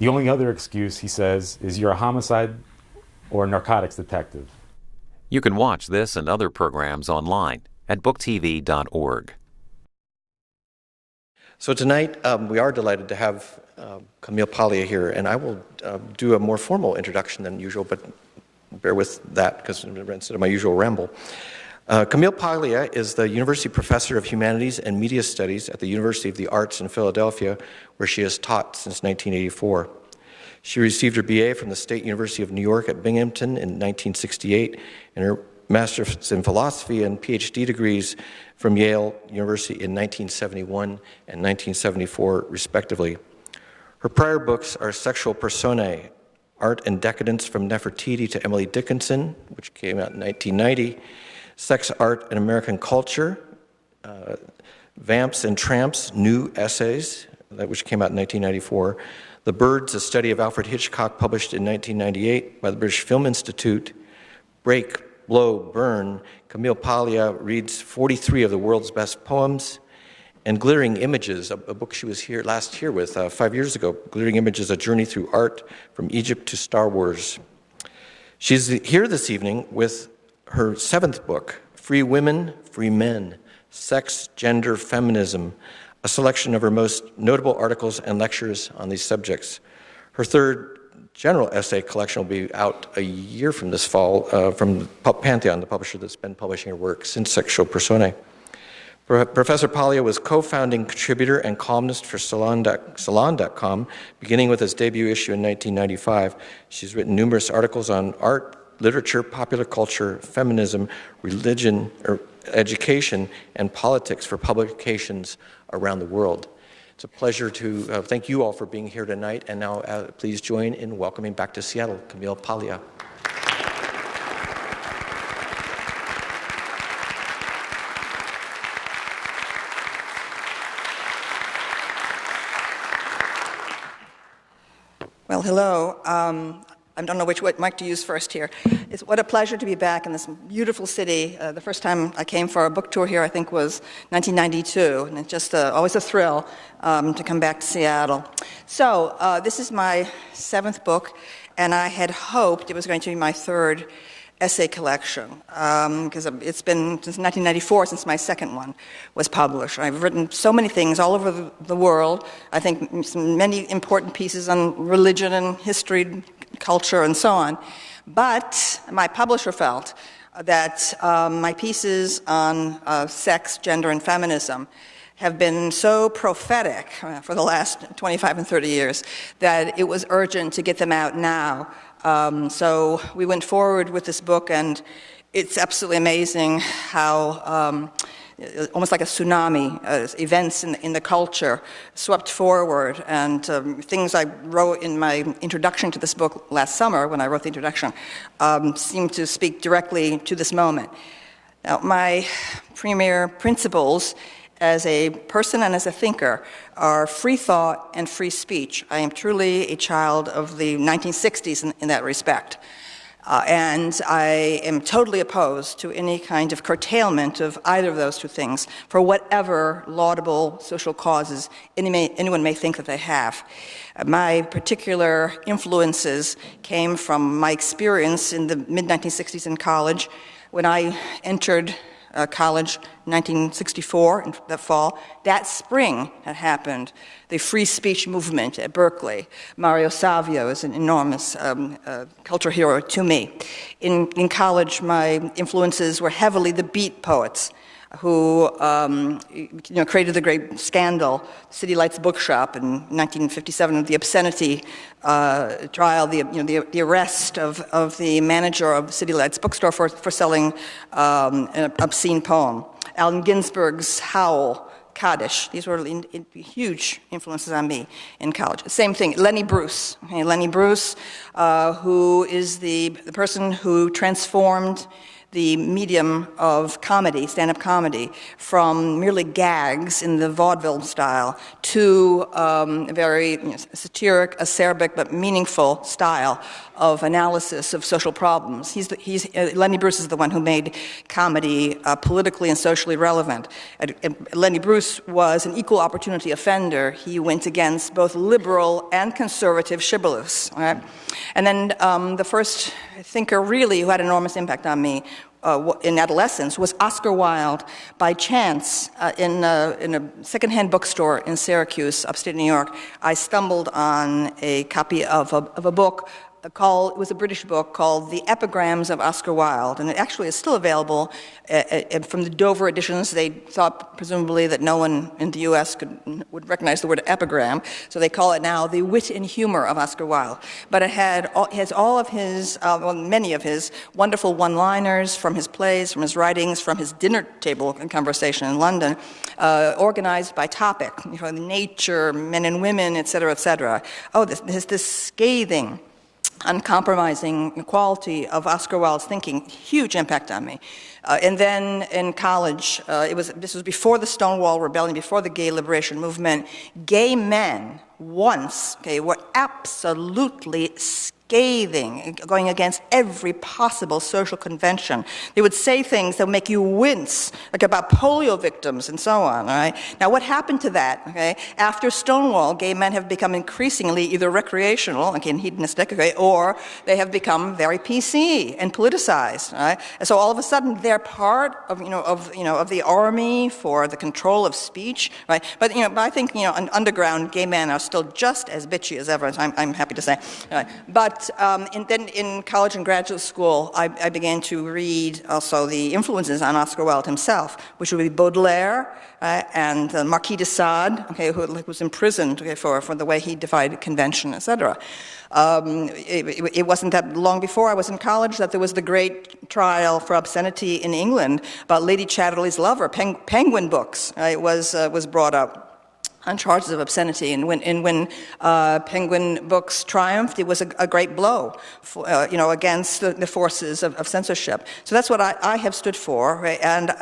The only other excuse, he says, is you're a homicide or a narcotics detective. You can watch this and other programs online at booktv.org. So tonight, we are delighted to have Camille Paglia here, and I will do a more formal introduction than usual, but bear with that because instead of my usual ramble. Camille Paglia is the University Professor of Humanities and Media Studies at the University of the Arts in Philadelphia, where she has taught since 1984. She received her BA from the State University of New York at Binghamton in 1968, and her Master's in Philosophy and PhD degrees from Yale University in 1971 and 1974, respectively. Her prior books are Sexual Personae, Art and Decadence from Nefertiti to Emily Dickinson, which came out in 1990, Sex, Art, and American Culture, Vamps and Tramps, New Essays, which came out in 1994, The Birds, a Study of Alfred Hitchcock, published in 1998 by the British Film Institute, Break, Blow, Burn, Camille Paglia reads 43 of the world's best poems, and Glittering Images, a book she was here last year with 5 years ago, Glittering Images, A Journey Through Art from Egypt to Star Wars. She's here this evening with her 7th book, Free Women, Free Men, Sex, Gender, Feminism, a selection of her most notable articles and lectures on these subjects. Her 3rd general essay collection will be out a year from this fall from Pantheon, the publisher that's been publishing her work since Sexual Personae. Professor Paglia was co-founding contributor and columnist for Salon.com, beginning with his debut issue in 1995. She's written numerous articles on art, literature, popular culture, feminism, religion, education, and politics for publications around the world. It's a pleasure to thank you all for being here tonight, and now please join in welcoming back to Seattle, Camille Paglia. Well, hello. I don't know which mic to use first here. What a pleasure to be back in this beautiful city. The first time I came for a book tour here, I think, was 1992, and it's just always a thrill to come back to Seattle. So this is my 7th book, and I had hoped it was going to be my 3rd essay collection, because it's been since 1994 since my 2nd one was published. I've written so many things all over the world. I think many important pieces on religion and history, culture, and so on. But my publisher felt that my pieces on sex, gender, and feminism have been so prophetic for the last 25 and 30 years that it was urgent to get them out now. So we went forward with this book, and it's absolutely amazing how almost like a tsunami, events in the culture swept forward, and things I wrote in my introduction to this book last summer, when I wrote the introduction, seem to speak directly to this moment. Now, my premier principles as a person and as a thinker are free thought and free speech. I am truly a child of the 1960s in that respect. And I am totally opposed to any kind of curtailment of either of those two things for whatever laudable social causes anyone may think that they have. My particular influences came from my experience in the mid-1960s in college. When I entered college in 1964, in that fall, that spring had happened. The free speech movement at Berkeley. Mario Savio is an enormous culture hero to me. In college, my influences were heavily the beat poets, who created the great scandal, City Lights Bookshop in 1957, the obscenity trial, the arrest of the manager of City Lights Bookstore for selling an obscene poem. Allen Ginsberg's Howl, Kaddish. These were huge influences on me in college. Same thing, Lenny Bruce. Okay, Lenny Bruce, who is the person who transformed the medium of comedy, stand-up comedy, from merely gags in the vaudeville style to a very satiric, acerbic, but meaningful style of analysis of social problems. Lenny Bruce is the one who made comedy politically and socially relevant. Lenny Bruce was an equal opportunity offender. He went against both liberal and conservative shibboleths. Right? And then the first thinker really who had an enormous impact on me in adolescence was Oscar Wilde. By chance, in a secondhand bookstore in Syracuse, upstate New York, I stumbled on a copy of a book it was a British book called The Epigrams of Oscar Wilde, and it actually is still available from the Dover editions. They thought, presumably, that no one in the U.S. would recognize the word epigram, so they call it now The Wit and Humor of Oscar Wilde. But it has all of his, many of his wonderful one-liners from his plays, from his writings, from his dinner table conversation in London, organized by topic, nature, men and women, et cetera, et cetera. Oh, this scathing, uncompromising quality of Oscar Wilde's thinking, huge impact on me. And then in college, this was before the Stonewall Rebellion, before the gay liberation movement. Gay men once were absolutely scathing, going against every possible social convention. They would say things that would make you wince, like about polio victims and so on. All right? Now, what happened to that? Okay? After Stonewall, gay men have become increasingly either recreational, and hedonistic, or they have become very PC and politicized. All right? And so all of a sudden, they're part of the army for the control of speech. Right? But I think underground gay men are still just as bitchy as ever. I'm happy to say. Right? But then in college and graduate school, I began to read also the influences on Oscar Wilde himself, which would be Baudelaire and Marquis de Sade, who was imprisoned for the way he defied convention, etc. It wasn't that long before I was in college that there was the great trial for obscenity in England about Lady Chatterley's lover. Penguin Books was brought up on charges of obscenity, and when Penguin Books triumphed, it was a great blow, against the forces of censorship. So that's what I have stood for, right? And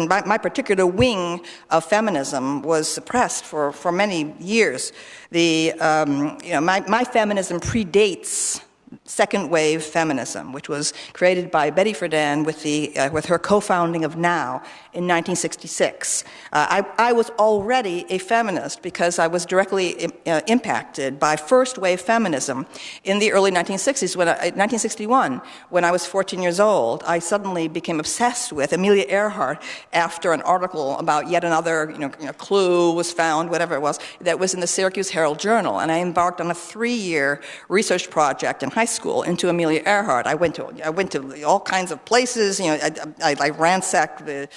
my particular wing of feminism was suppressed for many years. My feminism predates second wave feminism, which was created by Betty Friedan with her co-founding of NOW in 1966. I was already a feminist because I was directly impacted by first wave feminism in the early 1960s. 1961, when I was 14 years old, I suddenly became obsessed with Amelia Earhart after an article about yet another clue was found, whatever it was, that was in the Syracuse Herald Journal. And I embarked on a 3-year research project in high school into Amelia Earhart. I went to all kinds of places. I ransacked the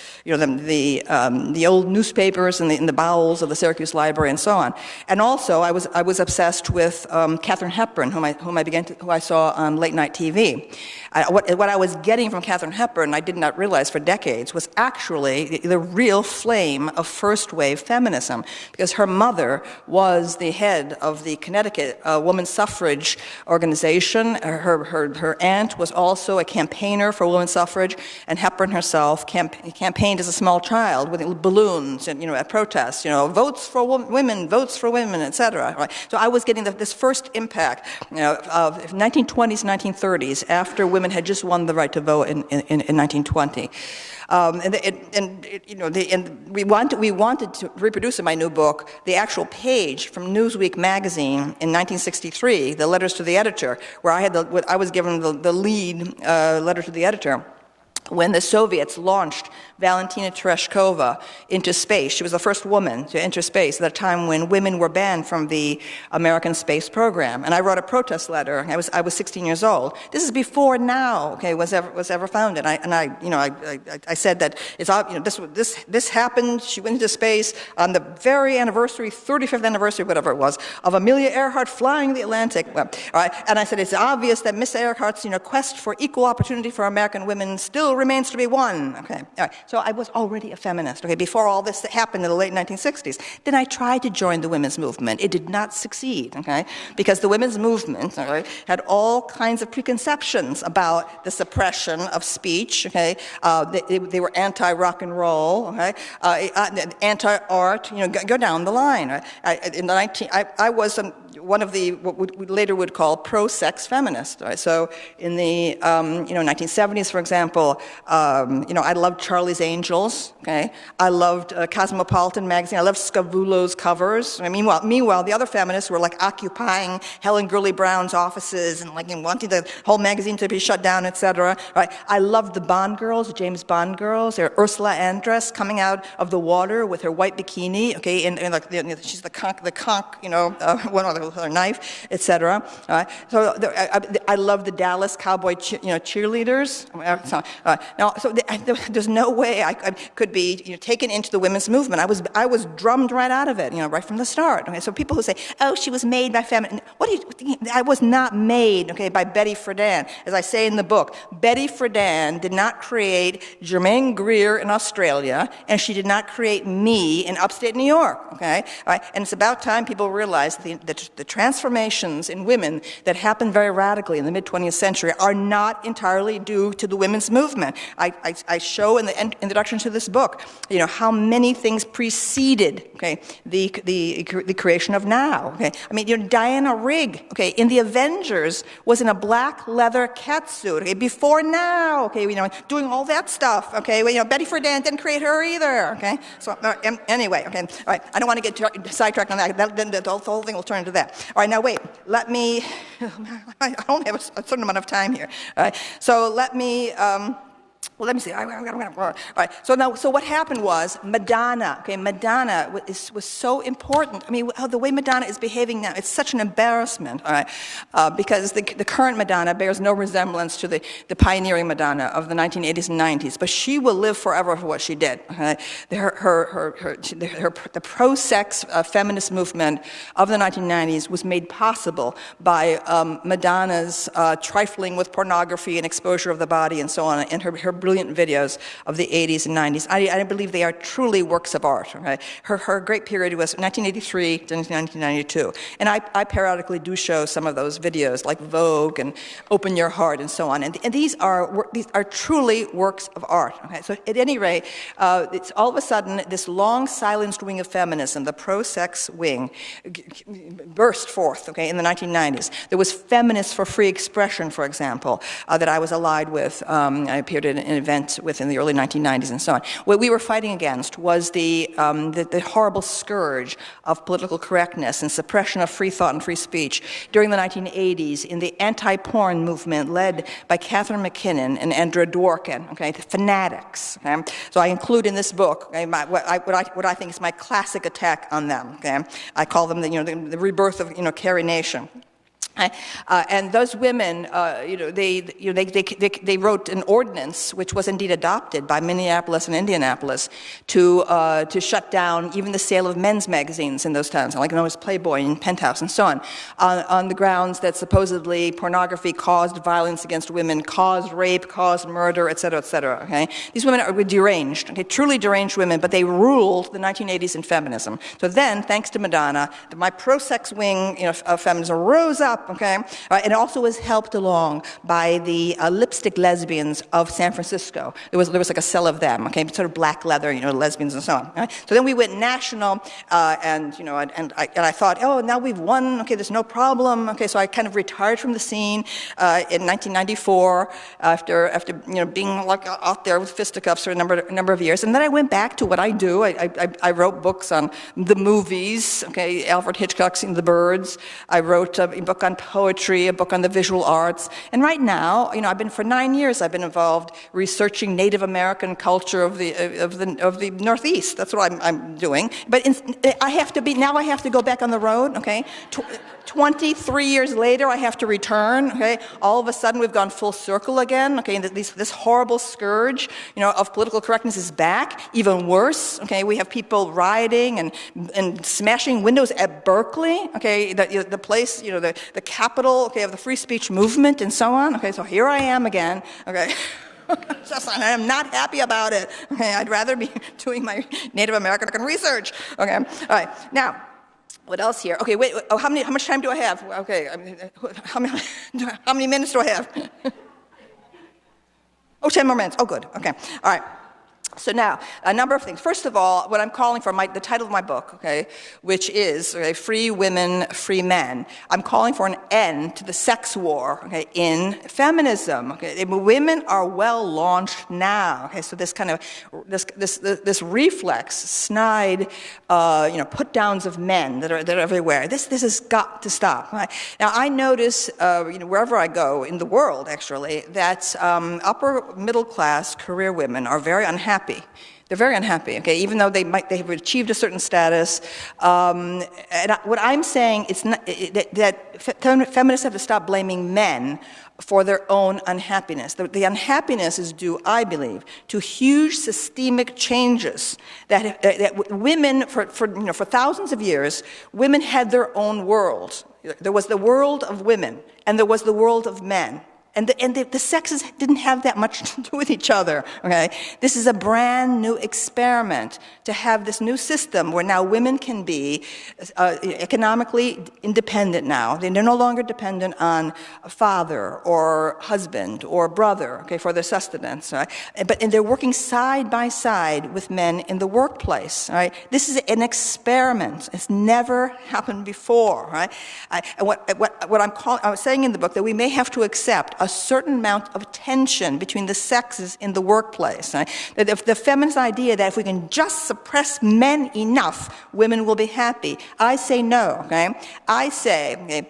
old newspapers in the bowels of the Syracuse Library and so on. And also, I was obsessed with Katharine Hepburn, who I saw on late night TV. What I was getting from Katharine Hepburn, I did not realize for decades, was actually the real flame of first wave feminism, because her mother was the head of the Connecticut women's suffrage organization. Her aunt was also a campaigner for women's suffrage, and Hepburn herself campaigned as a small child with balloons and at protests, votes for women, etc. Right? So I was getting this first impact of 1920s, 1930s, after women had just won the right to vote in 1920. We wanted to reproduce in my new book the actual page from Newsweek magazine in 1963, the letters to the editor, where I was given the lead letter to the editor when the Soviets launched Valentina Tereshkova into space. She was the first woman to enter space at a time when women were banned from the American space program. And I wrote a protest letter. I was 16 years old. This is before NOW was ever founded. I said that this happened. She went into space on the very anniversary, 35th anniversary, whatever it was, of Amelia Earhart flying the Atlantic. All right? And I said it's obvious that Miss Earhart's quest for equal opportunity for American women still still remains to be won. Okay, all right. So I was already a feminist, okay, before all this happened in the late 1960s. Then I tried to join the women's movement. It did not succeed, okay, because the women's movement, okay, had all kinds of preconceptions about the suppression of speech, okay. They were anti-rock and roll, okay, anti-art, go down the line. Right? I was one of the, what we later would call pro-sex feminists. Right? So in the 1970s, for example, I loved Charlie's Angels. Okay, I loved Cosmopolitan magazine. I loved Scavullo's covers. Meanwhile, the other feminists were like occupying Helen Gurley Brown's offices and like wanting the whole magazine to be shut down, etc. Right? I loved the Bond girls, James Bond girls. Or Ursula Andress coming out of the water with her white bikini. Okay, and like she's the conch, one of her knife, etc. So I love the Dallas Cowboy cheerleaders. There's no way I could be taken into the women's movement. I was drummed right out of it, right from the start. Okay, so people who say, "Oh, she was made by feminine," I was not made, okay, by Betty Friedan. As I say in the book, Betty Friedan did not create Germaine Greer in Australia, and she did not create me in upstate New York. Okay, all right? And it's about time people realize that the transformations in women that happened very radically in the mid-20th century are not entirely due to the women's movement. I show in the introduction to this book, how many things preceded, okay, the creation of now. Okay, Diana Rigg, okay, in the Avengers was in a black leather catsuit. Okay, before now, okay, doing all that stuff. Okay, Betty Friedan didn't create her either. Okay, so anyway, okay, all right. I don't want to get sidetracked on that. Then the whole thing will turn into that. All right, now wait. Let me. I only have a certain amount of time here. All right, so let me see. All right. So what happened was Madonna. Okay, Madonna was so important. The way Madonna is behaving now, it's such an embarrassment. All right, because the current Madonna bears no resemblance to the pioneering Madonna of the 1980s and 90s. But she will live forever for what she did. Okay? The pro-sex feminist movement of the 1990s was made possible by Madonna's trifling with pornography and exposure of the body and so on, and her brilliant videos of the 80s and 90s. I believe they are truly works of art. Right? Her great period was 1983 to 1992. And I periodically do show some of those videos, like Vogue and Open Your Heart and so on. And these are truly works of art. Okay? So at any rate, it's all of a sudden this long silenced wing of feminism, the pro-sex wing, burst forth, okay, in the 1990s. There was Feminists for Free Expression, for example, that I was allied with. I appeared at an event within the early 1990s and so on. What we were fighting against was the horrible scourge of political correctness and suppression of free thought and free speech during the 1980s in the anti-porn movement led by Catherine McKinnon and Andrea Dworkin, okay, the fanatics. Okay? So I include in this book, okay, what I think is my classic attack on them. Okay? I call them the rebirth of Carrie Nation. And those women, they wrote an ordinance, which was indeed adopted by Minneapolis and Indianapolis, to shut down even the sale of men's magazines in those towns, like known as Playboy and Penthouse and so on the grounds that supposedly pornography caused violence against women, caused rape, caused murder, et cetera, et cetera. Okay? These women were deranged, okay, truly deranged women, but they ruled the 1980s in feminism. So then, thanks to Madonna, my pro-sex wing of feminism rose up. Okay, and it also was helped along by the lipstick lesbians of San Francisco. There was like a cell of them. Okay, sort of black leather, lesbians and so on. Right? So then we went national, and I thought, oh, now we've won. Okay, there's no problem. Okay, so I kind of retired from the scene in 1994 after being like out there with fisticuffs for a number of years, and then I went back to what I do. I wrote books on the movies. Okay, Alfred Hitchcock's The Birds. I wrote a book on poetry, a book on the visual arts, and right now, for 9 years, I've been involved researching Native American culture of the Northeast. That's what I'm doing. But I have to go back on the road. Okay, 23 years later, I have to return. Okay, all of a sudden, we've gone full circle again. Okay, and this horrible scourge, of political correctness is back. Even worse. Okay, we have people rioting and smashing windows at Berkeley. Okay, the place, the capital, okay, of the free speech movement and so on. Okay, so here I am again. Okay. I'm not happy about it. Okay, I'd rather be doing my Native American research. Okay, all right. Now, what else here? Okay, wait. Oh, how much time do I have? Okay, how many minutes do I have? Oh, 10 more minutes. Oh, good. Okay, all right. So now, a number of things. First of all, what I'm calling for, the title of my book, okay, which is Free Women, Free Men. I'm calling for an end to the sex war, okay, in feminism. Okay, women are well launched now. Okay, so this kind of this reflex, snide, put downs of men that are everywhere. This has got to stop. Right? Now, I notice, wherever I go in the world, actually, that upper middle class career women are very unhappy. They're very unhappy, okay, even though they have achieved a certain status. What I'm saying is that feminists have to stop blaming men for their own unhappiness. The unhappiness is due, I believe, to huge systemic changes that women, for thousands of years, women had their own world. There was the world of women, and there was the world of men. And the sexes didn't have that much to do with each other, okay? This is a brand new experiment to have this new system where now women can be economically independent now. They're no longer dependent on a father or husband or brother, okay, for their sustenance, right? And they're working side by side with men in the workplace, right? This is an experiment. It's never happened before, right? And I was saying in the book that we may have to accept a certain amount of tension between the sexes in the workplace. Right? That if the feminist idea that if we can just suppress men enough, women will be happy. I say no. Okay? I say, okay,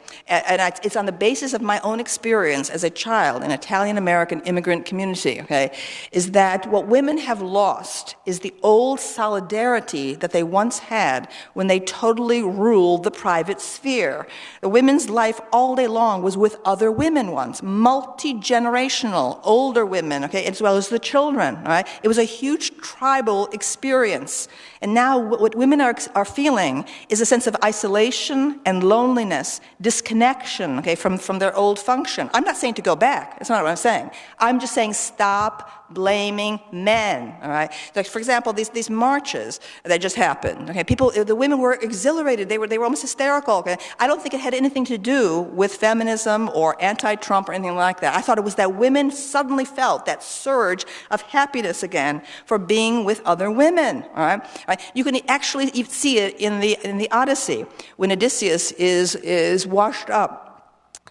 it's on the basis of my own experience as a child in Italian-American immigrant community, okay, is that what women have lost is the old solidarity that they once had when they totally ruled the private sphere. The women's life all day long was with other women once, multi-generational, older women, okay, as well as the children, right? It was a huge tribal experience. And now what women are feeling is a sense of isolation and loneliness, disconnection, okay, from their old function. I'm not saying to go back. That's not what I'm saying. I'm just saying stop blaming men, all right? Like, for example, these marches that just happened, okay? The women were exhilarated. They were almost hysterical, okay? I don't think it had anything to do with feminism or anti-Trump or anything like that. I thought it was that women suddenly felt that surge of happiness again for being with other women, all right? You can actually see it in the Odyssey when Odysseus is washed up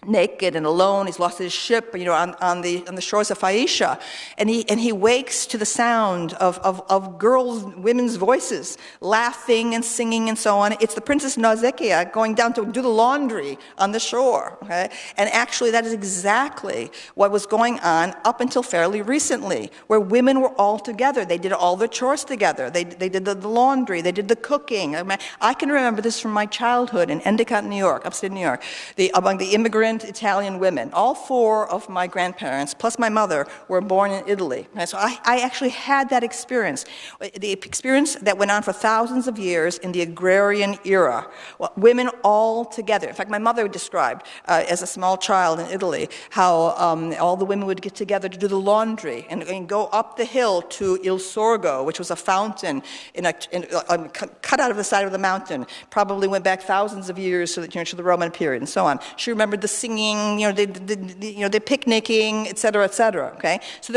naked and alone. He's lost his ship, on the shores of Phaeacia, and he wakes to the sound of women's voices, laughing and singing and so on. It's the Princess Nausicaa going down to do the laundry on the shore, okay? And actually, that is exactly what was going on up until fairly recently, where women were all together. They did all their chores together. They did the laundry. They did the cooking. I can remember this from my childhood in Endicott, New York, upstate New York, among the immigrant Italian women. All four of my grandparents, plus my mother, were born in Italy. And so I actually had that experience, the experience that went on for thousands of years in the agrarian era. Women all together. In fact, my mother described as a small child in Italy how all the women would get together to do the laundry and go up the hill to Il Sorgo, which was a fountain cut out of the side of the mountain. Probably went back thousands of years to the Roman period and so on. She remembered the singing, the picnicking, et cetera, okay? So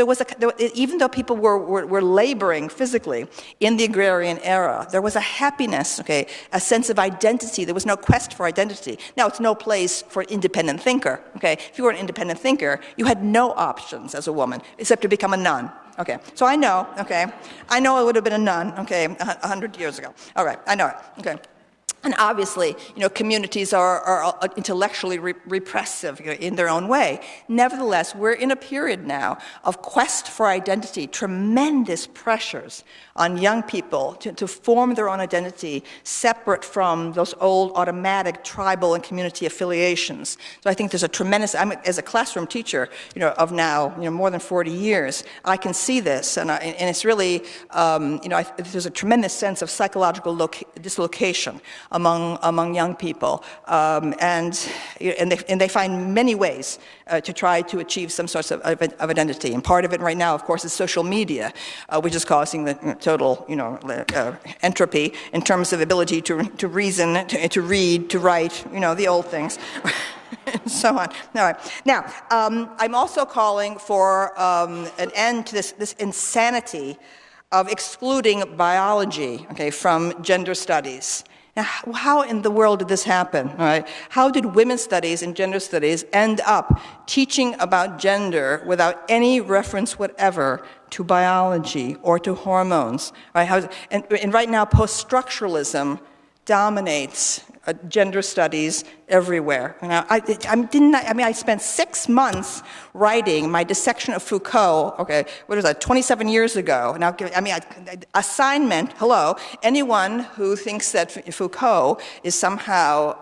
even though people were laboring physically in the agrarian era, there was a happiness, okay, a sense of identity. There was no quest for identity. Now, it's no place for an independent thinker, okay? If you were an independent thinker, you had no options as a woman except to become a nun. Okay, so I know I would have been a nun, okay, 100 years ago. All right, I know it, okay. And obviously, communities are intellectually repressive in their own way. Nevertheless, we're in a period now of quest for identity, tremendous pressures on young people to form their own identity separate from those old automatic tribal and community affiliations. So I think there's a tremendous, as a classroom teacher, of now, more than 40 years, I can see this, and it's really, there's a tremendous sense of psychological dislocation among young people, and they find many ways to try to achieve some sorts of identity. And part of it right now, of course, is social media, which is causing the total, entropy in terms of ability to reason, to read, to write, the old things. And so on. All right. Now, I'm also calling for an end to this insanity of excluding biology, from gender studies. Now, how in the world did this happen? All right? How did women's studies and gender studies end up teaching about gender without any reference whatever to biology or to hormones? Right? And right now, post-structuralism dominates gender studies everywhere. I spent 6 months writing my dissection of Foucault, what was that, 27 years ago. Now, assignment, hello, anyone who thinks that Foucault is somehow,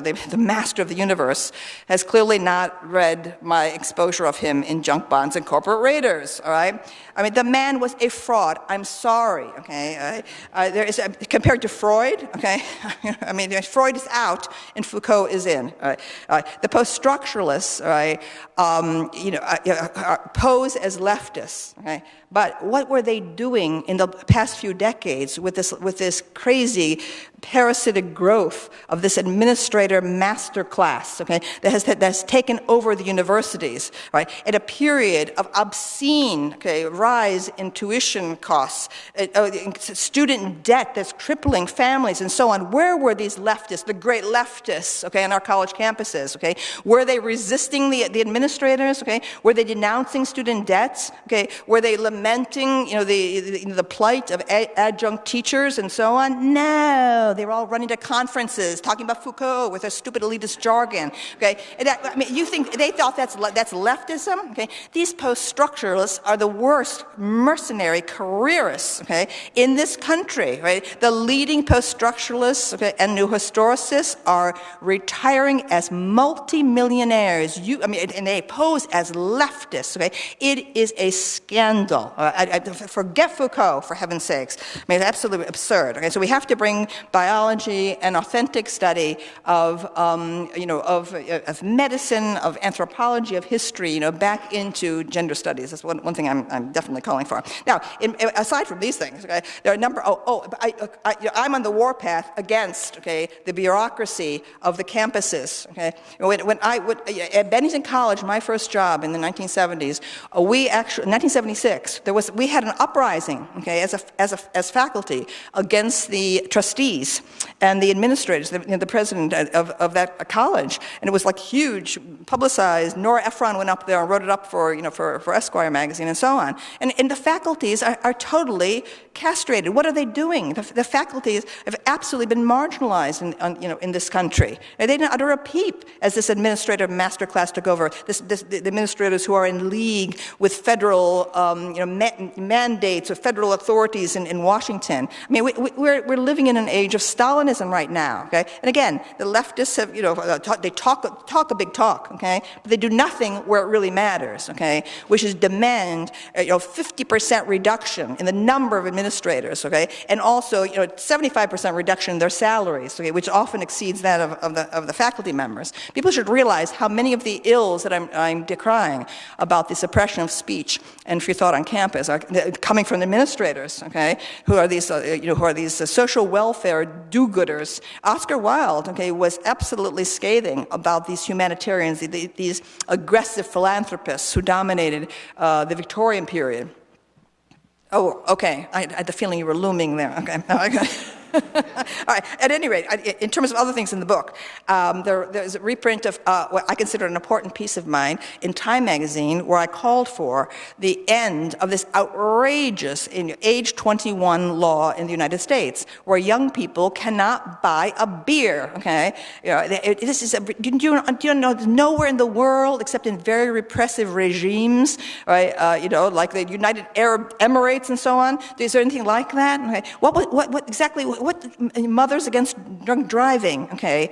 the master of the universe has clearly not read my exposure of him in Junk Bonds and Corporate Raiders, all right? The man was a fraud. I'm sorry, compared to Freud, Freud is out and Foucault is in. The post-structuralists, pose as leftists. But what were they doing in the past few decades with this crazy parasitic growth of this administrator master class, that has taken over the universities, right? At a period of obscene, rise in tuition costs, student debt that's crippling families, and so on. Where were these leftists, the great leftists, on our college campuses? Were they resisting the administrators? Were they denouncing student debts? Were they lamenting, the plight of adjunct teachers and so on? No. They were all running to conferences, talking about Foucault with their stupid elitist jargon. And you think they thought that's leftism? These post-structuralists are the worst mercenary careerists, in this country. Right? The leading post-structuralists and new historicists are retiring as multimillionaires. And they pose as leftists. It is a scandal. Forget Foucault, for heaven's sakes. It's absolutely absurd. So we have to bring biology and authentic study of medicine, of anthropology, of history, back into gender studies. That's one thing I'm definitely calling for. Now, aside from these things, there are a number. I'm on the warpath against the bureaucracy of the campuses. When at Bennington College, my first job in the 1970s, in 1976, we had an uprising, as faculty against the trustees and the administrators, the president of that college, and it was like huge, publicized. Nora Ephron went up there and wrote it up for Esquire magazine and so on. And the faculties are totally castrated. What are they doing? The faculties have absolutely been marginalized in this country. They didn't utter a peep as this administrative masterclass took over. The administrators who are in league with federal mandates or federal authorities in Washington. We're living in an age of Stalinism right now. And again, the leftists have they talk a big talk. But they do nothing where it really matters. Which is demand 50% reduction in the number of administrators. And also 75% reduction in their salaries. Which often exceeds that of the faculty members. People should realize how many of the ills that I'm decrying about the suppression of speech and free thought on campus are coming from the administrators. Who are these social welfare do-gooders. Oscar Wilde, was absolutely scathing about these humanitarians, these aggressive philanthropists who dominated the Victorian period. Oh, okay. I had the feeling you were looming there. Okay. All right. At any rate, in terms of other things in the book, there's a reprint of what I consider an important piece of mine in Time magazine, where I called for the end of this outrageous age 21 law in the United States, where young people cannot buy a beer. This is do you know nowhere in the world except in very repressive regimes, right? Like the United Arab Emirates and so on. Is there anything like that? What exactly? mothers against drunk driving, okay?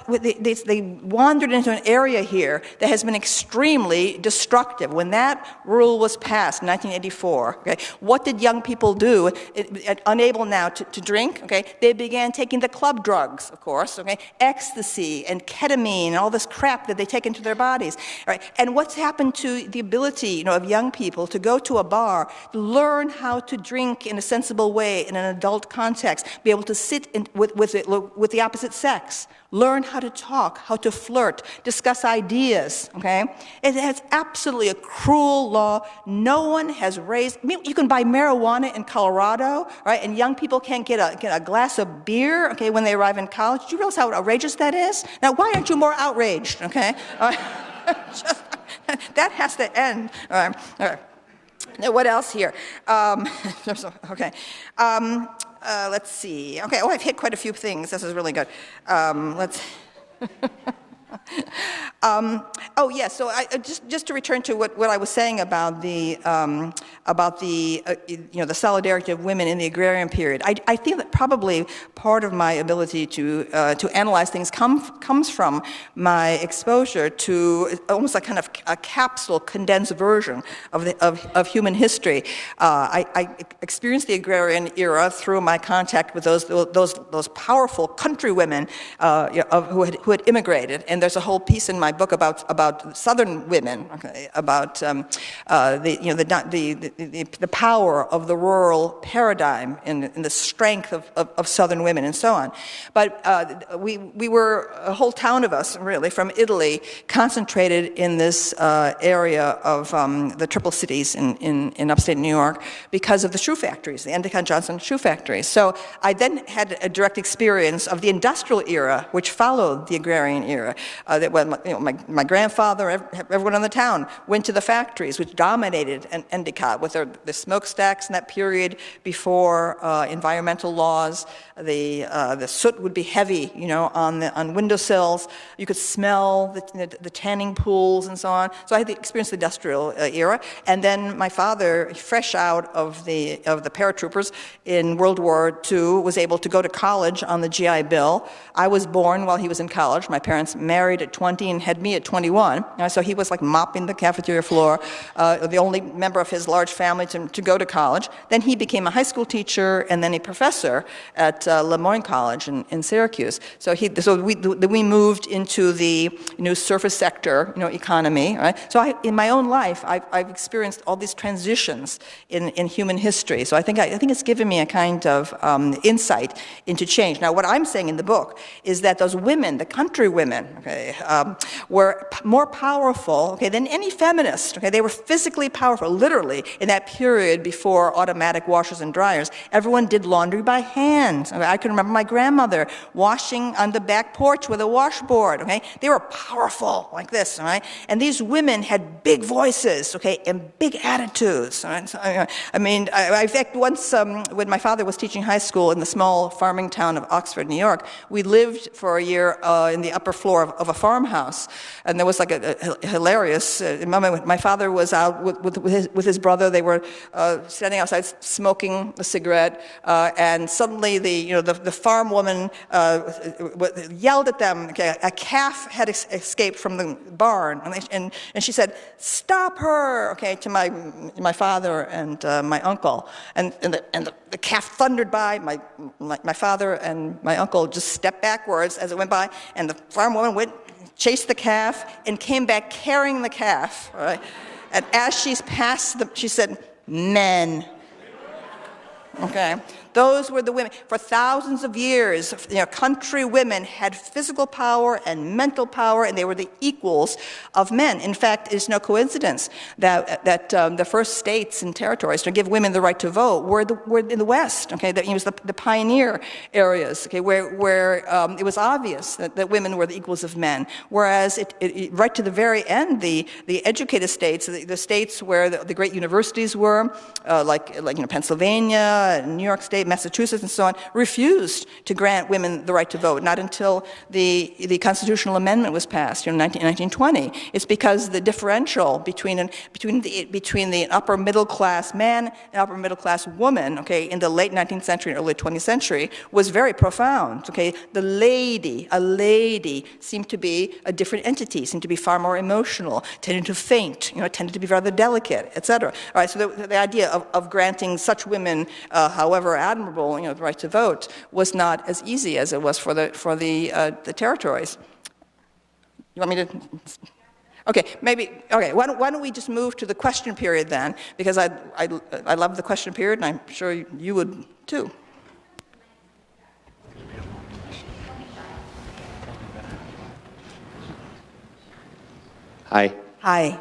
They wandered into an area here that has been extremely destructive. When that rule was passed in 1984, okay, what did young people do? Unable now to drink, okay, they began taking the club drugs, of course, okay, ecstasy and ketamine and all this crap that they take into their bodies, right? And what's happened to the ability, of young people to go to a bar, learn how to drink in a sensible way in an adult context, be able to sit with the opposite sex, learn how to talk, how to flirt, discuss ideas, okay? It has absolutely a cruel law. No one has raised, you can buy marijuana in Colorado, right? And young people can't get a glass of beer, okay, when they arrive in college. Do you realize how outrageous that is? Now, why aren't you more outraged, okay? That has to end. All right. Now, what else here? Okay. Let's see. Okay. Oh, I've hit quite a few things. This is really good. Let's. Oh yes. So just to return to what I was saying about the the solidarity of women in the agrarian period. I think that probably part of my ability to analyze things comes from my exposure to almost like kind of a capsule, condensed version of human history. I experienced the agrarian era through my contact with those powerful country women who had immigrated, and there's a whole piece in my book about Southern women, okay, about the power of the rural paradigm and the strength of Southern women and so on. But we were, a whole town of us, really, from Italy, concentrated in this area of the Triple Cities in upstate New York because of the shoe factories, the Endicott Johnson shoe factories. So I then had a direct experience of the industrial era, which followed the agrarian era. That when my grandfather, everyone in the town went to the factories, which dominated Endicott with the smokestacks in that period before environmental laws. The soot would be heavy, on windowsills. You could smell the tanning pools and so on. So I had experienced the industrial era, and then my father, fresh out of the paratroopers in World War II, was able to go to college on the GI Bill. I was born while he was in college. My parents married at 20 and had me at 21. So he was like mopping the cafeteria floor, the only member of his large family to go to college. Then he became a high school teacher and then a professor at Lemoyne College in Syracuse. So we moved into the surface sector, economy. Right? So in my own life, I've experienced all these transitions in human history. So I think it's given me a kind of insight into change. Now, what I'm saying in the book is that those women, the country women, okay, were more powerful, okay, than any feminist. Okay, they were physically powerful, literally, in that period before automatic washers and dryers. Everyone did laundry by hand. Okay, I can remember my grandmother washing on the back porch with a washboard. Okay, they were powerful like this. All right, and these women had big voices, okay, and big attitudes. All right? So, in fact, once when my father was teaching high school in the small farming town of Oxford, New York, we lived for a year in the upper floor of a farmhouse, and there was like a hilarious moment. My father was out with his brother. They were standing outside smoking a cigarette, and suddenly the farm woman yelled at them. Okay, a calf had escaped from the barn, and she said, "Stop her!" Okay, to my father and my uncle, and the calf thundered by. My father and my uncle just stepped backwards as it went by, and the farm woman chased the calf and came back carrying the calf. Right? And as she's passed them, she said, "Men." Okay, those were the women. For thousands of years, country women had physical power and mental power, and they were the equals of men. In fact, it's no coincidence that the first states and territories to give women the right to vote were in the West. Okay, that it was the pioneer areas. Okay, where it was obvious that women were the equals of men. Whereas right to the very end, the educated states, the states where the great universities were, like Pennsylvania, New York State, okay, Massachusetts and so on, refused to grant women the right to vote, not until the constitutional amendment was passed in 1920. It's because the differential between the upper middle class man and upper middle class woman, okay, in the late 19th century and early 20th century was very profound, okay. A lady seemed to be a different entity, seemed to be far more emotional, tended to faint, tended to be rather delicate, etc. All right, so the idea of granting such women, however admirable, the right to vote, was not as easy as it was for the territories. You want me to? Okay, maybe. Okay, why don't we just move to the question period then? Because I love the question period, and I'm sure you would too. Hi. Hi.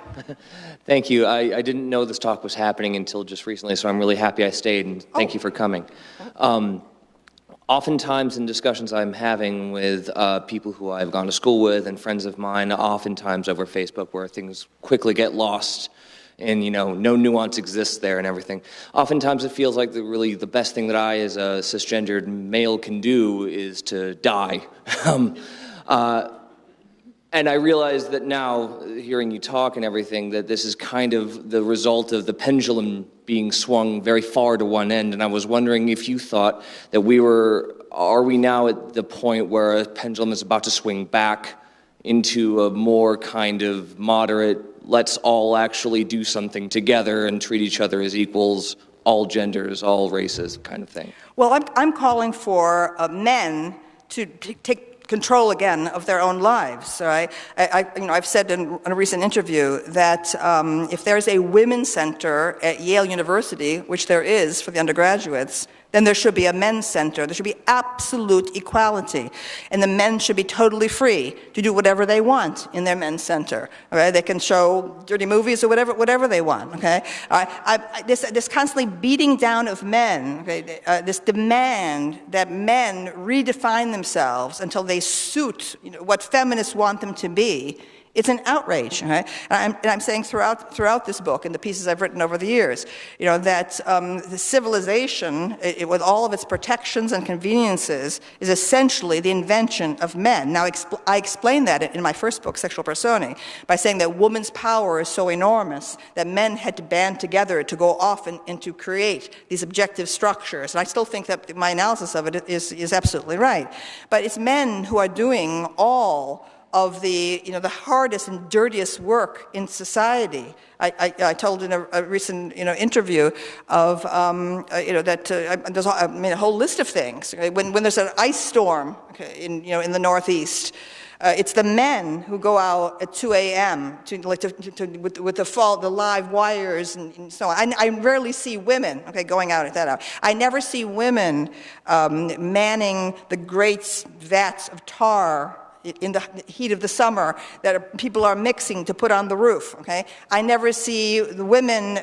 Thank you. I didn't know this talk was happening until just recently, so I'm really happy I stayed, and thank you for coming. Oftentimes in discussions I'm having with people who I've gone to school with and friends of mine, oftentimes over Facebook, where things quickly get lost and, no nuance exists there and everything. Oftentimes it feels like really the best thing that I, as a cisgendered male, can do is to die. And I realize that now, hearing you talk and everything, that this is kind of the result of the pendulum being swung very far to one end. And I was wondering if you thought that are we now at the point where a pendulum is about to swing back into a more kind of moderate, let's all actually do something together and treat each other as equals, all genders, all races kind of thing? Well, I'm calling for men to take control again of their own lives. So I've said in a recent interview that if there's a women's center at Yale University, which there is for the undergraduates, then there should be a men's center. There should be absolute equality. And the men should be totally free to do whatever they want in their men's center. Okay? They can show dirty movies or whatever they want. Okay? This constantly beating down of men, okay? This demand that men redefine themselves until they suit what feminists want them to be, it's an outrage, right? And I'm saying throughout this book and the pieces I've written over the years, that the civilization, with all of its protections and conveniences, is essentially the invention of men. Now, I explain that in my first book, Sexual Personae, by saying that woman's power is so enormous that men had to band together to go off and to create these objective structures. And I still think that my analysis of it is absolutely right. But it's men who are doing all of the hardest and dirtiest work in society. I told in a recent interview of that there's a whole list of things. Okay? When there's an ice storm, okay, in the Northeast, it's the men who go out at 2 a.m. with the live wires and so on. I rarely see women, okay, going out at that hour. I never see women manning the great vats of tar in the heat of the summer that people are mixing to put on the roof, okay? I never see the women,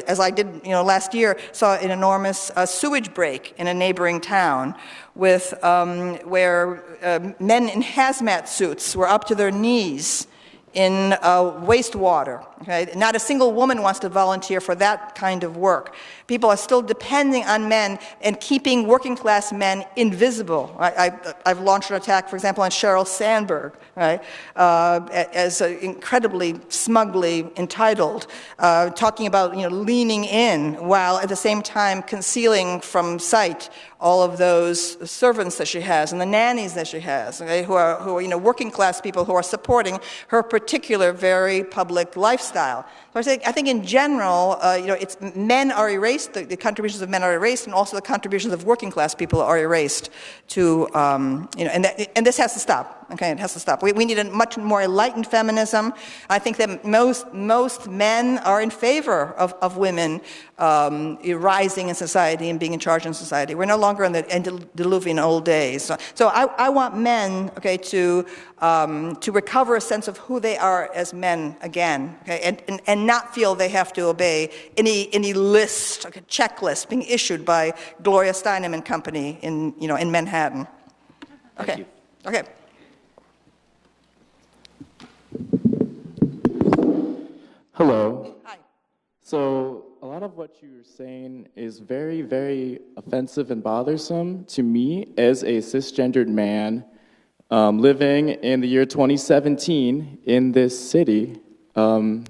as I did last year, saw an enormous sewage break in a neighboring town with, where men in hazmat suits were up to their knees in wastewater. Okay? Not a single woman wants to volunteer for that kind of work. People are still depending on men and keeping working class men invisible. I've launched an attack, for example, on Sheryl Sandberg, right? As incredibly smugly entitled, talking about leaning in while at the same time concealing from sight all of those servants that she has and the nannies that she has, okay, who are working class people who are supporting her particular very public lifestyle. So I think in general, it's men are erased, the contributions of men are erased, and also the contributions of working class people are erased to, and this has to stop. Okay, it has to stop. We need a much more enlightened feminism. I think that most men are in favor of women rising in society and being in charge in society. We're no longer in the antediluvian old days. So I want men, okay, to recover a sense of who they are as men again, okay, and not feel they have to obey any list, like a checklist being issued by Gloria Steinem and company in Manhattan. Okay. Thank you. Okay. Hello. Hi. So a lot of what you're saying is very, very offensive and bothersome to me as a cisgendered man living in the year 2017 in this city. And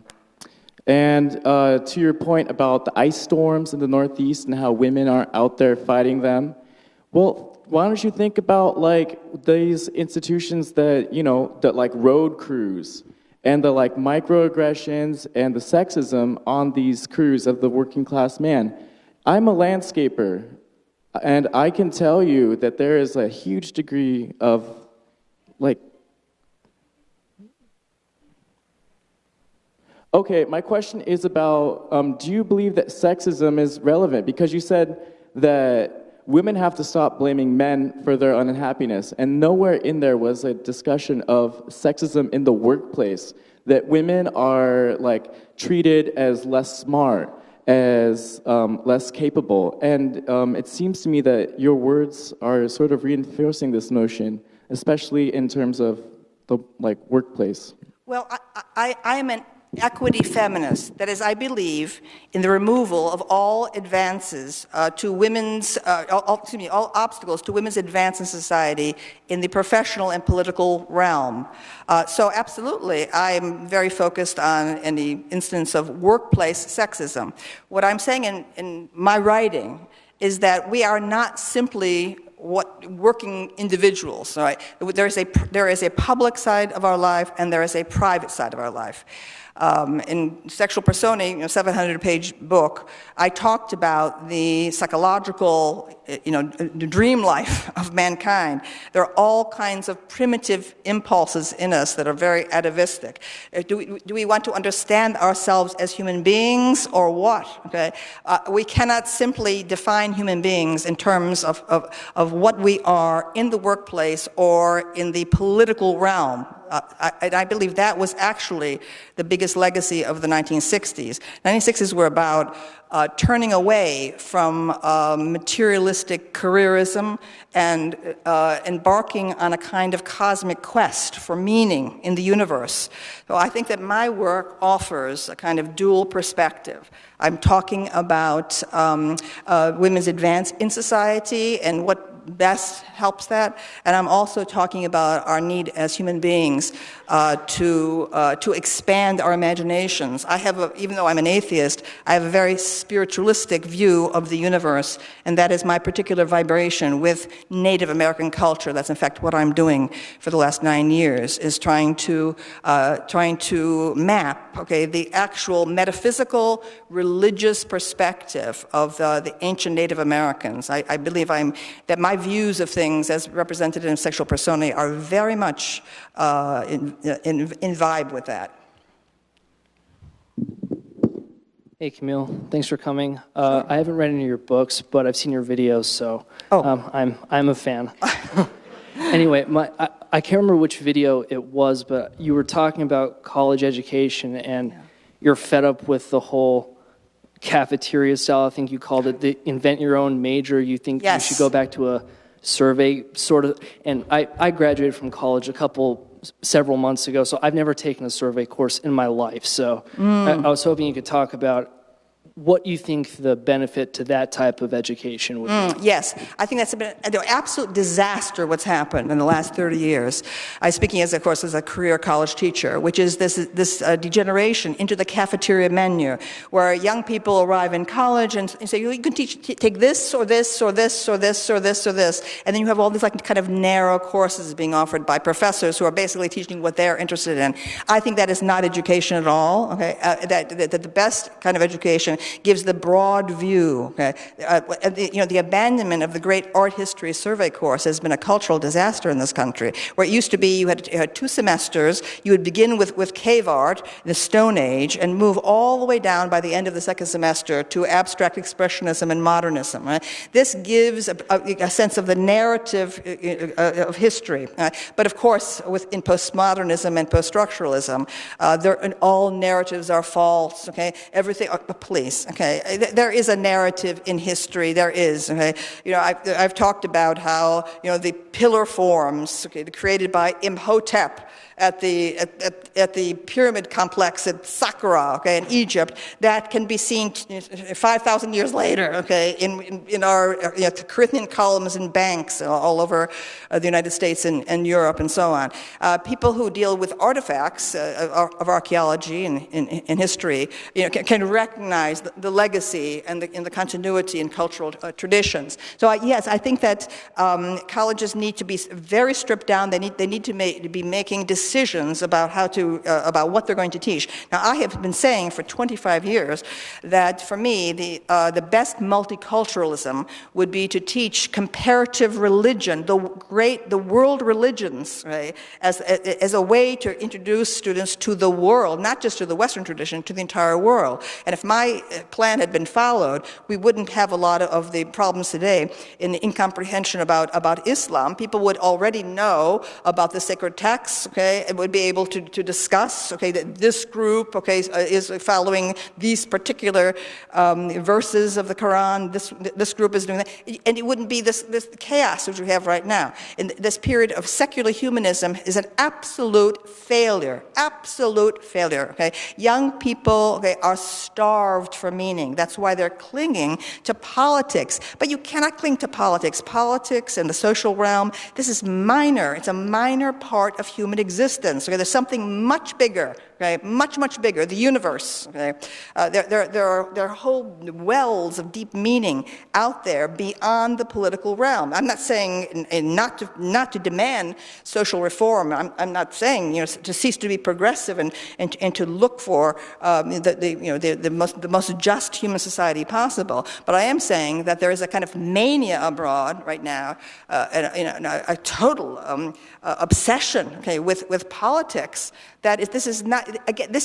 to your point about the ice storms in the Northeast and how women aren't out there fighting them, well, why don't you think about like these institutions that, you know, that like road crews and the like microaggressions and the sexism on these crews of the working class man. I'm a landscaper, and I can tell you that there is a huge degree of like, okay, my question is about, do you believe that sexism is relevant? Because you said that women have to stop blaming men for their unhappiness, and nowhere in there was a discussion of sexism in the workplace, that women are like treated as less smart, as less capable. And it seems to me that your words are sort of reinforcing this notion, especially in terms of the like workplace. Well, I am an equity feminist. That is, I believe in the removal of all advances to women's, all obstacles to women's advance in society in the professional and political realm. So absolutely, I'm very focused on any instance of workplace sexism. What I'm saying in my writing is that we are not simply working individuals, right? There is a public side of our life and there is a private side of our life. In Sexual Personae, 700-page book, I talked about the psychological, the dream life of mankind. There are all kinds of primitive impulses in us that are very atavistic. Do we want to understand ourselves as human beings or what? Okay, we cannot simply define human beings in terms of what we are in the workplace or in the political realm. I believe that was actually the biggest legacy of the 1960s. 1960s were about turning away from materialistic careerism and embarking on a kind of cosmic quest for meaning in the universe. So I think that my work offers a kind of dual perspective. I'm talking about women's advance in society and what best helps that, and I'm also talking about our need as human beings to expand our imaginations. Even though I'm an atheist, I have a very spiritualistic view of the universe, and that is my particular vibration with Native American culture. That's in fact what I'm doing for the last 9 years, is trying to map, the actual metaphysical, religious perspective of the ancient Native Americans. I believe that my views of things as represented in Sexual Personae are very much in vibe with that. Hey, Camille. Thanks for coming. I haven't read any of your books, but I've seen your videos, so I'm a fan. Anyway, I can't remember which video it was, but you were talking about college education, and you're fed up with the whole cafeteria style. I think you called it the invent your own major. You think you should go back to a survey sort of. And I graduated from college several months ago, so I've never taken a survey course in my life. So I was hoping you could talk about what you think the benefit to that type of education would be. Yes, I think that's been an absolute disaster what's happened in the last 30 years. I'm speaking, of course, as a career college teacher, which is this degeneration into the cafeteria menu, where young people arrive in college and say, you can take this or this or this or this or this or this, and then you have all these kind of narrow courses being offered by professors who are basically teaching what they're interested in. I think that is not education at all. Okay, that the best kind of education gives the broad view. Okay? The abandonment of the great art history survey course has been a cultural disaster in this country, where it used to be you had 2 semesters, you would begin with cave art, the Stone Age, and move all the way down by the end of the second semester to abstract expressionism and modernism. Right? This gives a sense of the narrative of history. But of course, in postmodernism and poststructuralism, all narratives are false. Okay? Everything, please. enemies, okay? There is a narrative in history, there is, okay? You know, I've talked about how, you know, the pillar forms, okay, created by Imhotep at the pyramid complex at Saqqara, okay, in Egypt, that can be seen 5,000 years later, okay, in our Corinthian columns and banks all over the United States and Europe and so on. People who deal with artifacts of archaeology and history, you know, can recognize the legacy and the continuity in cultural traditions. So yes, I think that colleges need to be very stripped down. They need to be making decisions about about what they're going to teach. Now, I have been saying for 25 years that for me the best multiculturalism would be to teach comparative religion, the world religions, right, as a way to introduce students to the world, not just to the Western tradition, to the entire world. And if my plan had been followed, we wouldn't have a lot of the problems today in the incomprehension about Islam. People would already know about the sacred texts, okay, and would be able to discuss, okay, that this group, okay, is following these particular verses of the Quran, this group is doing that, and it wouldn't be this chaos which we have right now. And this period of secular humanism is an absolute failure, okay? Young people, okay, are starved for meaning. That's why they're clinging to politics. But you cannot cling to politics. Politics and the social realm, this is minor. It's a minor part of human existence. Okay? There's something much bigger, okay? Much bigger, the universe. Okay? There are whole wells of deep meaning out there beyond the political realm. I'm not saying not to demand social reform. I'm not saying, you know, to cease to be progressive and to look for the most just human society possible. But I am saying that there is a kind of mania abroad right now, a total obsession, okay, with politics. This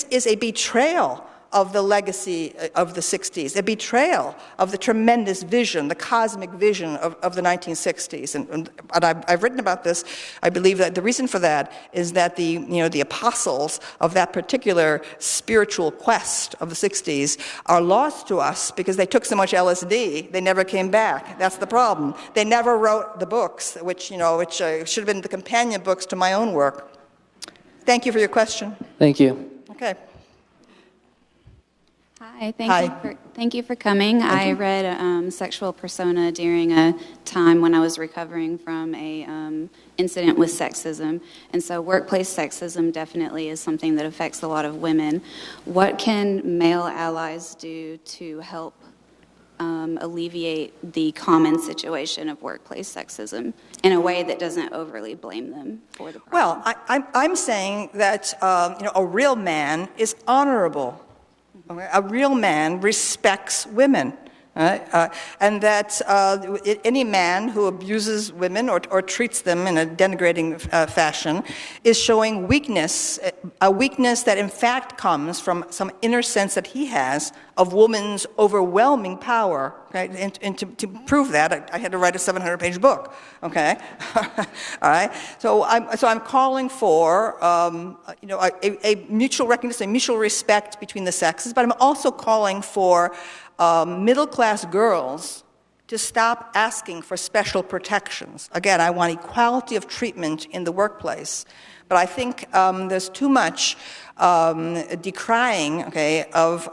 is a betrayal of the legacy of the 60s, a betrayal of the tremendous vision, the cosmic vision of the 1960s. And I've written about this. I believe that the reason for that is that the apostles of that particular spiritual quest of the 60s are lost to us because they took so much LSD, they never came back. That's the problem. They never wrote the books, which should have been the companion books to my own work. Thank you for your question. Thank you. Okay. Hi, thank you for coming. I read Sexual Persona during a time when I was recovering from a incident with sexism, and so workplace sexism definitely is something that affects a lot of women. What can male allies do to help alleviate the common situation of workplace sexism in a way that doesn't overly blame them for the problem? Well, I'm saying that a real man is honorable. A real man respects women. And that any man who abuses women or treats them in a denigrating fashion is showing weakness, a weakness that in fact comes from some inner sense that he has of woman's overwhelming power. Okay? And to prove that, I had to write a 700-page book. Okay, all right. So I'm calling for a mutual recognition, a mutual respect between the sexes, but I'm also calling for middle-class girls to stop asking for special protections. Again, I want equality of treatment in the workplace, but I think there's too much decrying, okay, of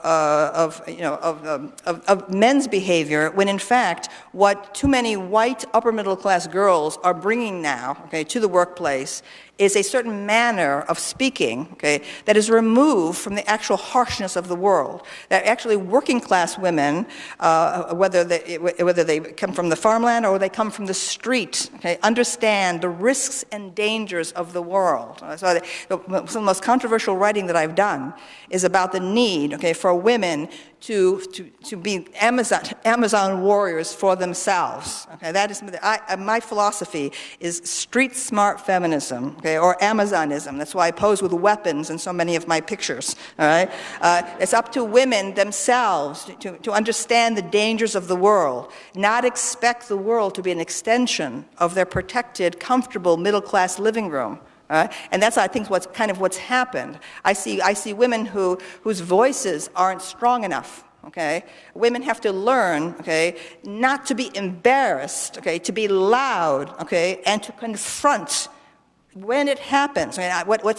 men's behavior when in fact what too many white upper middle class girls are bringing now, okay, to the workplace is a certain manner of speaking, okay, that is removed from the actual harshness of the world. That actually working class women, whether they come from the farmland or they come from the street, okay, understand the risks and dangers of the world. So some of the most controversial writing that I've done is about the need, okay, for women to be Amazon warriors for themselves. Okay, that is my philosophy is street smart feminism, okay, or Amazonism. That's why I pose with weapons in so many of my pictures. All right, it's up to women themselves to understand the dangers of the world, not expect the world to be an extension of their protected, comfortable middle class living room. And that's, I think, what's happened. I see women whose voices aren't strong enough. okay? Women have to learn, okay, not to be embarrassed, okay, to be loud, okay, and to confront when it happens. I mean,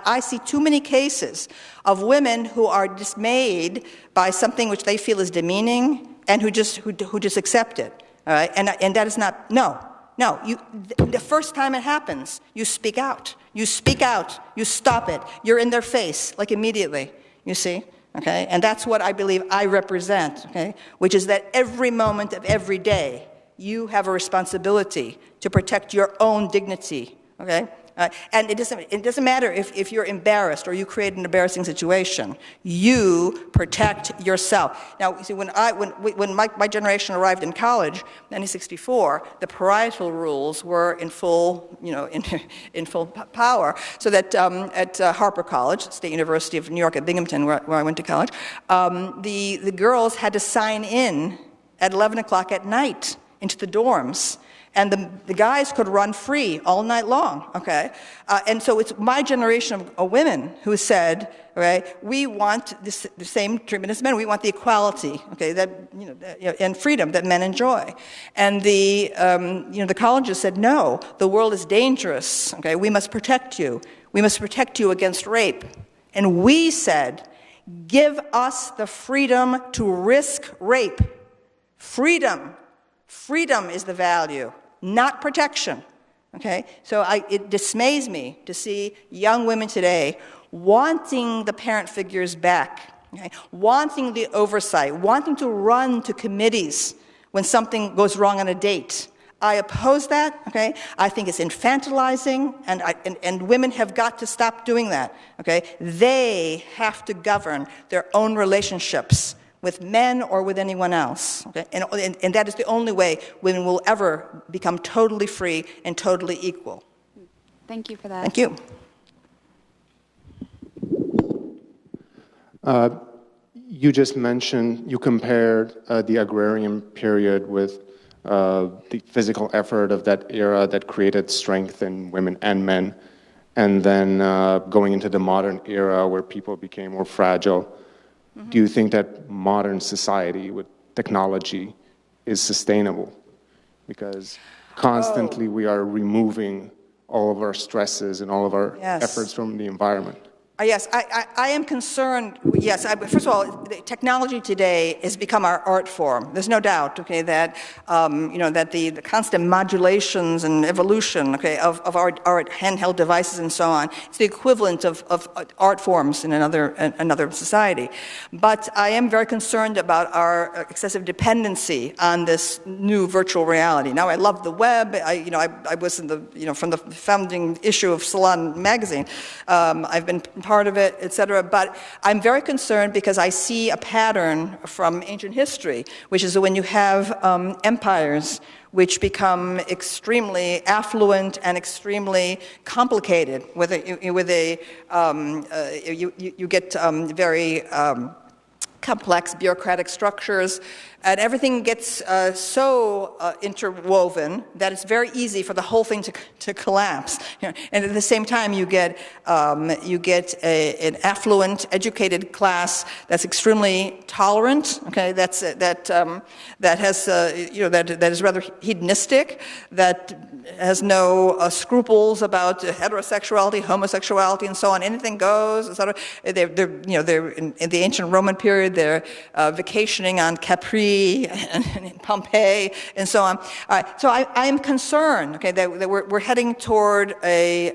I see too many cases of women who are dismayed by something which they feel is demeaning and who just accept it, all right? And that is not, no, the first time it happens, you speak out. You speak out, you stop it. You're in their face, like immediately, you see? Okay, and that's what I believe I represent, okay, which is that every moment of every day, you have a responsibility to protect your own dignity, okay? And it doesn't matter if you're embarrassed or you create an embarrassing situation. You protect yourself. Now, you see, when my generation arrived in college, 1964, the parietal rules were in full, in full power. So that at Harper College, State University of New York at Binghamton, where I went to college, the girls had to sign in at 11 o'clock at night into the dorms. And the guys could run free all night long, okay? And so it's my generation of women who said, right, we want the same treatment as men. We want the equality, okay, and freedom that men enjoy. And the colleges said, no, the world is dangerous, okay? We must protect you. We must protect you against rape. And we said, give us the freedom to risk rape. Freedom. Freedom is the value, not protection, okay? So it dismays me to see young women today wanting the parent figures back, okay? Wanting the oversight, wanting to run to committees when something goes wrong on a date. I oppose that, okay? I think it's infantilizing, and women have got to stop doing that, okay? They have to govern their own relationships with men or with anyone else. Okay? And that is the only way women will ever become totally free and totally equal. Thank you for that. Thank you. You just mentioned, you compared the agrarian period with the physical effort of that era that created strength in women and men, and then going into the modern era where people became more fragile. Do you think that modern society with technology is sustainable? Because constantly we are removing all of our stresses and all of our efforts from the environment. Yes, I am concerned. Yes, first of all, technology today has become our art form. There's no doubt, okay, that that the constant modulations and evolution, okay, of our handheld devices and so on, it's the equivalent of art forms in another society. But I am very concerned about our excessive dependency on this new virtual reality. Now, I love the web. I was in from the founding issue of Salon magazine. I've been part of it, etc. But I'm very concerned because I see a pattern from ancient history, which is when you have empires which become extremely affluent and extremely complicated. You get very complex bureaucratic structures, and everything gets so interwoven that it's very easy for the whole thing to collapse. And at the same time, you get an affluent, educated class that's extremely tolerant. Okay, that is rather hedonistic, that has no scruples about heterosexuality, homosexuality, and so on. Anything goes, etc. They're in the ancient Roman period. They're vacationing on Capri and in Pompeii and so on. So I am concerned, okay, that we're heading toward a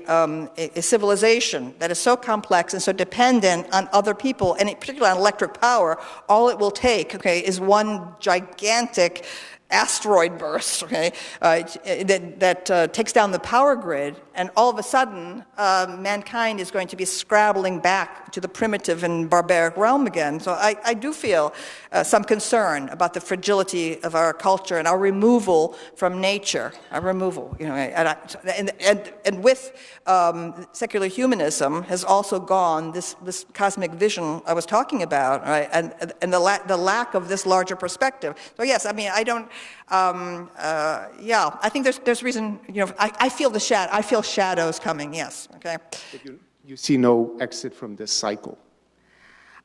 civilization that is so complex and so dependent on other people, and particularly on electric power. All it will take, okay, is one gigantic asteroid burst, okay, that takes down the power grid, and all of a sudden, mankind is going to be scrabbling back to the primitive and barbaric realm again. So I do feel some concern about the fragility of our culture and our removal from nature, our removal, and with secular humanism has also gone this cosmic vision I was talking about, right, and the lack of this larger perspective. So yes, I mean, I don't. I think there's reason. I feel I feel shadows coming. Yes. Okay. But you see no exit from this cycle.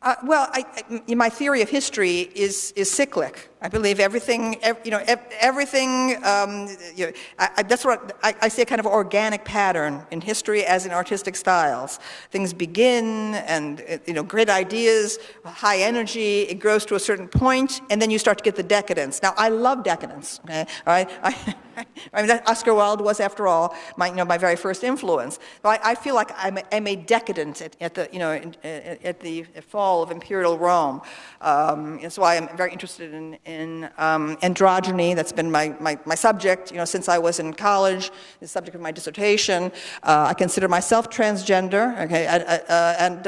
My theory of history is cyclic. I believe everything. That's what I see, a kind of organic pattern in history as in artistic styles. Things begin, and great ideas, high energy. It grows to a certain point, and then you start to get the decadence. Now, I love decadence. Okay, all right. I mean, Oscar Wilde was, after all, my very first influence. But I feel like I'm a decadent at the fall of imperial Rome. That's why I'm very interested in androgyny. That's been my subject, since I was in college. The subject of my dissertation. I consider myself transgender. Okay, and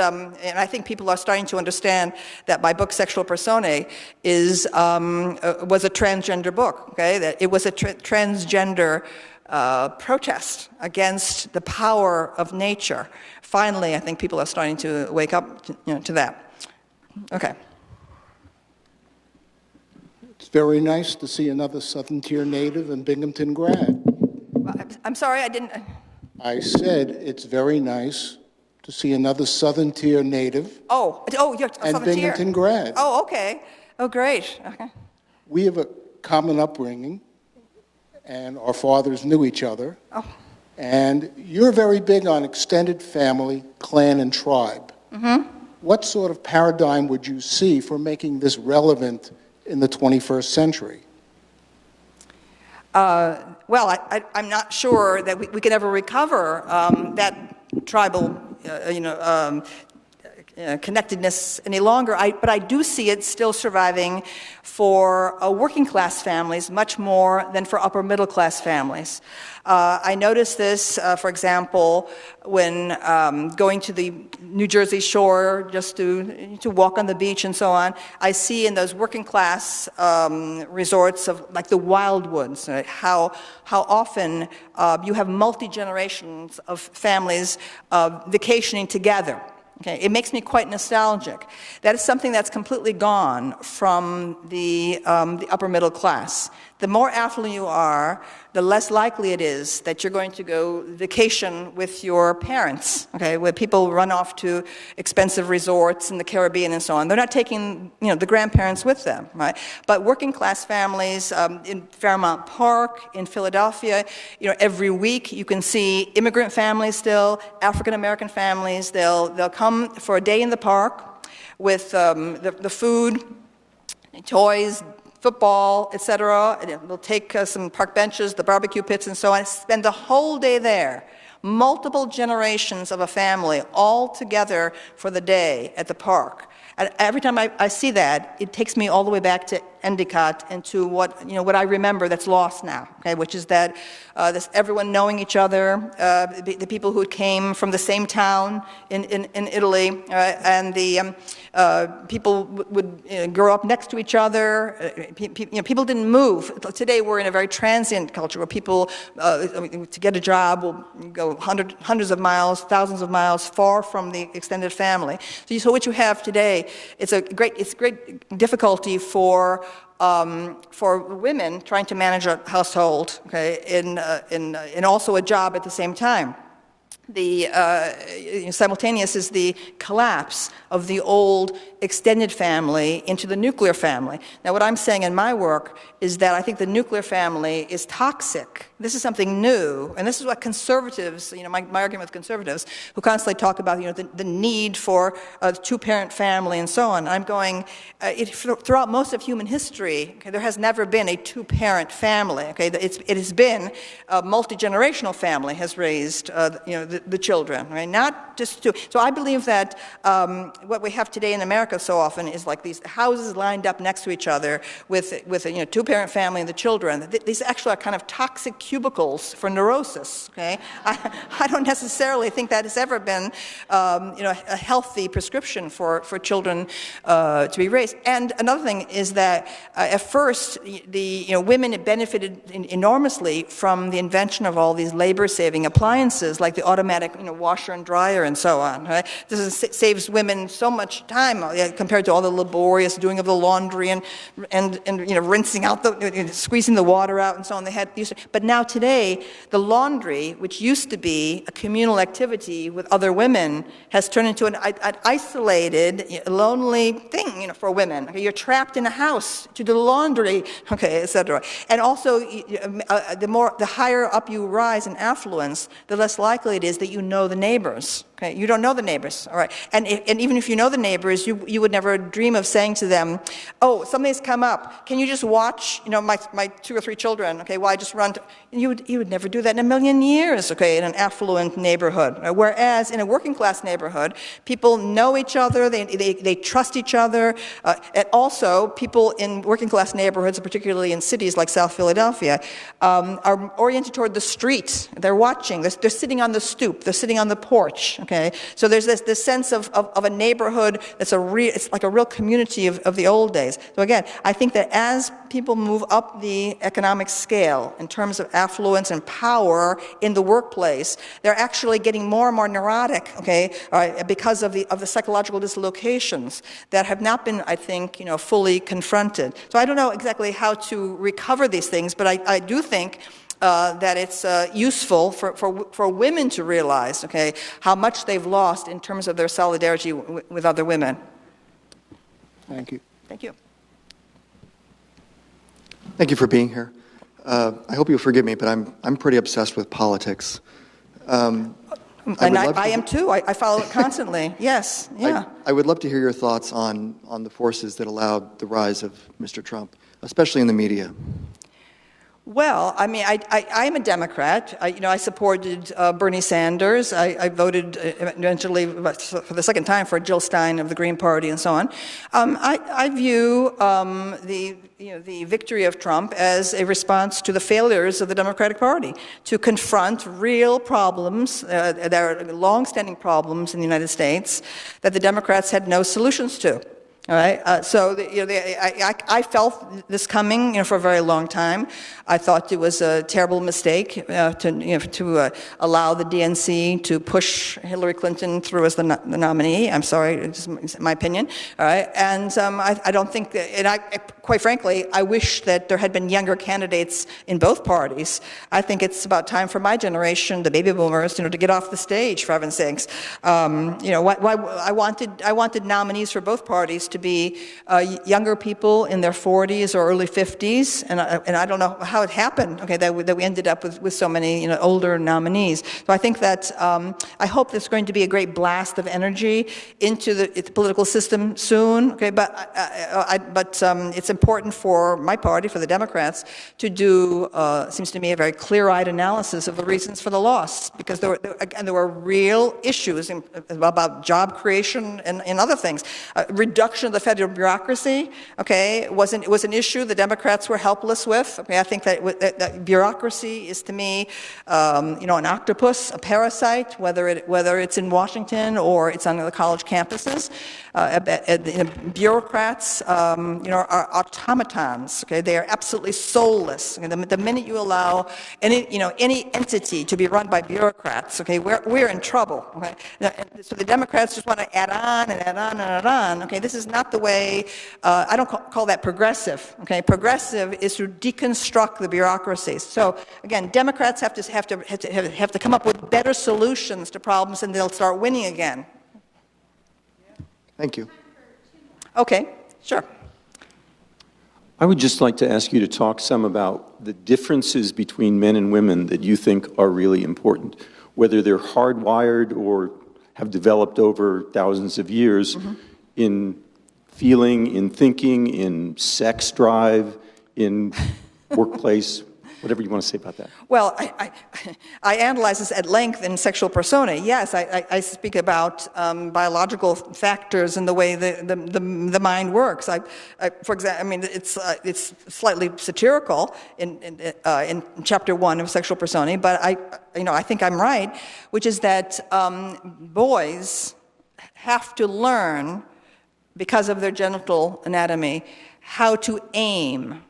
I think people are starting to understand that my book, Sexual Personae, was a transgender book. Okay, that it was a transgender protest against the power of nature. Finally, I think people are starting to wake up to that. Okay. It's very nice to see another Southern Tier native and Binghamton grad. I'm sorry, I didn't. I said it's very nice to see another Southern Tier native. Oh, you're and Southern Binghamton Tier. grad. Oh, okay. Oh, great. Okay. We have a common upbringing, and our fathers knew each other. Oh. And you're very big on extended family, clan, and tribe. Mm-hmm. What sort of paradigm would you see for making this relevant in the 21st century? I'm not sure that we could ever recover that tribal, connectedness any longer. But I do see it still surviving for working class families much more than for upper middle class families. I noticed this, for example, when going to the New Jersey shore just to walk on the beach and so on. I see in those working class resorts of like the Wildwoods, right, how often you have multi-generations of families vacationing together. Okay, it makes me quite nostalgic. That is something that's completely gone from the upper middle class. The more affluent you are, the less likely it is that you're going to go vacation with your parents, okay, where people run off to expensive resorts in the Caribbean and so on. They're not taking, the grandparents with them, right? But working class families in Fairmount Park, in Philadelphia, every week you can see immigrant families still, African American families. They'll come for a day in the park with the food, toys, football, etc. They'll take some park benches, the barbecue pits, and so on. Spend the whole day there. Multiple generations of a family all together for the day at the park. And every time I see that, it takes me all the way back to Endicott and to what I remember that's lost now, okay, which is that this everyone knowing each other, the people who came from the same town in Italy, and the people would grow up next to each other. People didn't move. Today we're in a very transient culture where people, to get a job, will go hundreds of miles, thousands of miles far from the extended family. So what you have today, it's great difficulty for women trying to manage a household, okay, and also a job at the same time. Simultaneous is the collapse of the old extended family into the nuclear family. Now, what I'm saying in my work is that I think the nuclear family is toxic. This is something new, and this is what conservatives, my argument with conservatives, who constantly talk about, the need for a two-parent family and so on. I'm going, throughout most of human history, okay, there has never been a two-parent family. Okay, it has been a multi-generational family has raised, the children, right? Not just two. So I believe that what we have today in America so often is like these houses lined up next to each other with a two-parent family and the children. These actually are kind of toxic cubicles for neurosis. Okay, I don't necessarily think that has ever been a healthy prescription for children to be raised. And another thing is that at first the women benefited enormously from the invention of all these labor-saving appliances like the automatic, washer and dryer and so on. Right? Saves women so much time compared to all the laborious doing of the laundry and rinsing out squeezing the water out and so on. But now today, the laundry, which used to be a communal activity with other women, has turned into an isolated, lonely thing, for women. Okay, you're trapped in a house to do the laundry, okay, etc. And also, the higher up you rise in affluence, the less likely it is that you know the neighbors. Okay, you don't know the neighbors, all right. And even if you know the neighbors, you would never dream of saying to them, "Oh, something's come up. Can you just watch, my 2 or 3 children? Okay, while I just run." You would never do that in a million years. Okay, in an affluent neighborhood. Whereas in a working class neighborhood, people know each other. They trust each other, and also people in working class neighborhoods, particularly in cities like South Philadelphia, are oriented toward the street. They're watching. They're sitting on the stoop. They're sitting on the porch. Okay, so there's this sense of a neighborhood that's it's like a real community of the old days. So again, I think that as people move up the economic scale in terms of affluence and power in the workplace, they're actually getting more and more neurotic. Okay, because of the psychological dislocations that have not been, I think, fully confronted. So I don't know exactly how to recover these things, but I do think that it's useful for women to realize, okay, how much they've lost in terms of their solidarity with other women. Thank you. Thank you. Thank you for being here. I hope you'll forgive me, but I'm pretty obsessed with politics. And I am too. I follow it constantly. Yes. Yeah. I would love to hear your thoughts on the forces that allowed the rise of Mr. Trump, especially in the media. Well, I mean, I am a Democrat. I supported Bernie Sanders. I voted eventually for the second time for Jill Stein of the Green Party and so on. I view the victory of Trump as a response to the failures of the Democratic Party to confront real problems. There are long-standing problems in the United States that the Democrats had no solutions to. All right. I felt this coming, for a very long time. I thought it was a terrible mistake to allow the DNC to push Hillary Clinton through as the nominee. I'm sorry, it's just my opinion. All right. And I don't think that. And quite frankly, I wish that there had been younger candidates in both parties. I think it's about time for my generation, the baby boomers, to get off the stage. For heaven's sakes, I wanted nominees for both parties to be younger people in their 40s or early 50s, and I don't know how it happened. Okay, that we ended up with so many older nominees. So I think that I hope there's going to be a great blast of energy into the political system soon. Okay, but it's important for my party, for the Democrats, to do seems to me a very clear-eyed analysis of the reasons for the loss, because there were real issues about job creation and other things. Reduction of the federal bureaucracy, okay, was an issue the Democrats were helpless with. Okay, I think that bureaucracy is, to me, an octopus, a parasite, whether it's in Washington or it's on the college campuses. Bureaucrats, are automatons. Okay, they are absolutely soulless. Okay? The minute you allow any entity to be run by bureaucrats, okay, we're in trouble. Okay, so the Democrats just want to add on and add on and add on. Okay, this is not the way. I don't call that progressive. Okay, progressive is to deconstruct the bureaucracies. So again, Democrats have to come up with better solutions to problems, and they'll start winning again. Thank you. Okay, sure. I would just like to ask you to talk some about the differences between men and women that you think are really important, whether they're hardwired or have developed over thousands of years in feeling, in thinking, in sex drive, in workplace, whatever you want to say about that. Well, I analyze this at length in Sexual Persona. Yes, I speak about biological factors and the way the mind works. For example, I mean, it's slightly satirical in chapter 1 of Sexual Persona, but I think I'm right, which is that boys have to learn, because of their genital anatomy, how to aim.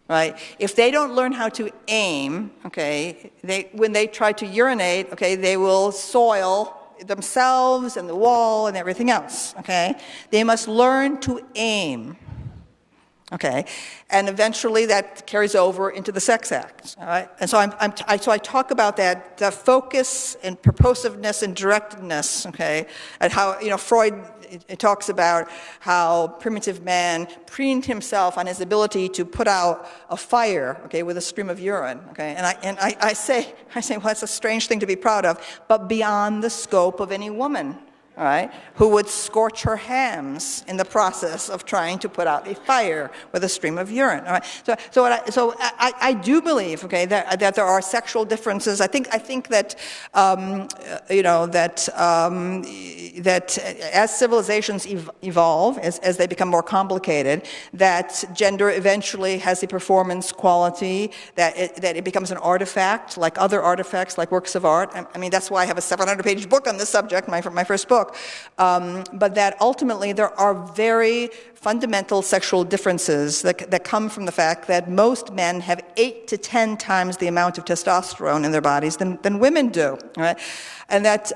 right? If they don't learn how to aim, okay, when they try to urinate, okay, they will soil themselves and the wall and everything else, okay? They must learn to aim, okay? And eventually that carries over into the sex act, all right? And so I talk about that, the focus and purposiveness and directedness, okay? And how, Freud it talks about how primitive man preened himself on his ability to put out a fire, okay, with a stream of urine, okay? And I say, well, that's a strange thing to be proud of, but beyond the scope of any woman, all right, who would scorch her hands in the process of trying to put out a fire with a stream of urine. All right? So I do believe, okay, that there are sexual differences. I think that that as civilizations evolve, as they become more complicated, that gender eventually has a performance quality, that it becomes an artifact, like other artifacts, like works of art. I mean, that's why I have a 700-page book on this subject, my first book. But that ultimately there are very fundamental sexual differences that come from the fact that most men have 8 to 10 times the amount of testosterone in their bodies than women do, right? And that,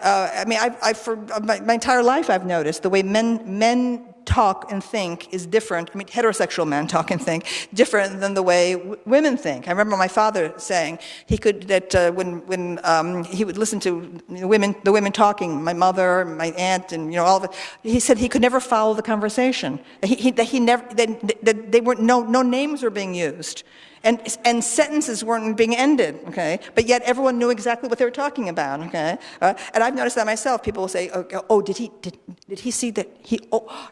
for my entire life I've noticed the way men talk and think is different. I mean, heterosexual men talk and think different than the way women think. I remember my father saying when he would listen to the women talking, my mother, my aunt, and all of it. He said he could never follow the conversation. No names were being used. And sentences weren't being ended, okay? But yet everyone knew exactly what they were talking about, okay? And I've noticed that myself. People will say, "Oh, did he see that?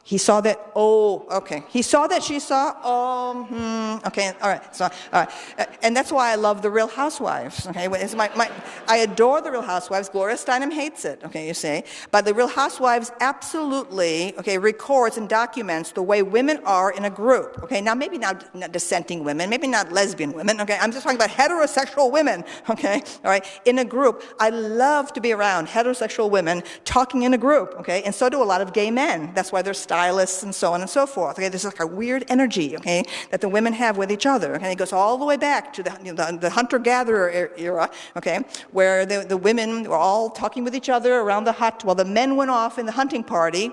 He saw that. Oh, okay. He saw that. She saw. Oh, okay. All right. So, all right. And that's why I love the Real Housewives. Okay, it's I adore the Real Housewives. Gloria Steinem hates it. Okay, you see, but the Real Housewives absolutely, okay, records and documents the way women are in a group. Okay, now maybe not dissenting women, maybe not lesbian women, okay? I'm just talking about heterosexual women, okay? All right, in a group. I love to be around heterosexual women talking in a group, okay? And so do a lot of gay men. That's why they're stylists and so on and so forth, okay? There's like a weird energy, okay, that the women have with each other, okay? It goes all the way back to the hunter-gatherer era, okay, where the women were all talking with each other around the hut while the men went off in the hunting party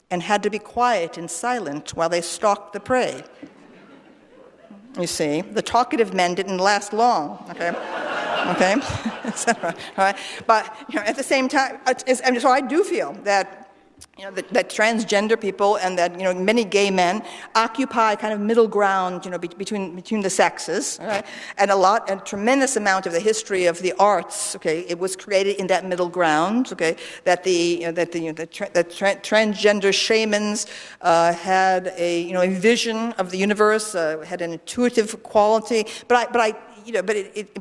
and had to be quiet and silent while they stalked the prey. You see, the talkative men didn't last long, okay? Okay? All right? But, at the same time, so I do feel that, that transgender people and that, many gay men occupy kind of middle ground, between the sexes, right? And a tremendous amount of the history of the arts, okay, it was created in that middle ground, okay, that the transgender shamans had a vision of the universe, had an intuitive quality, but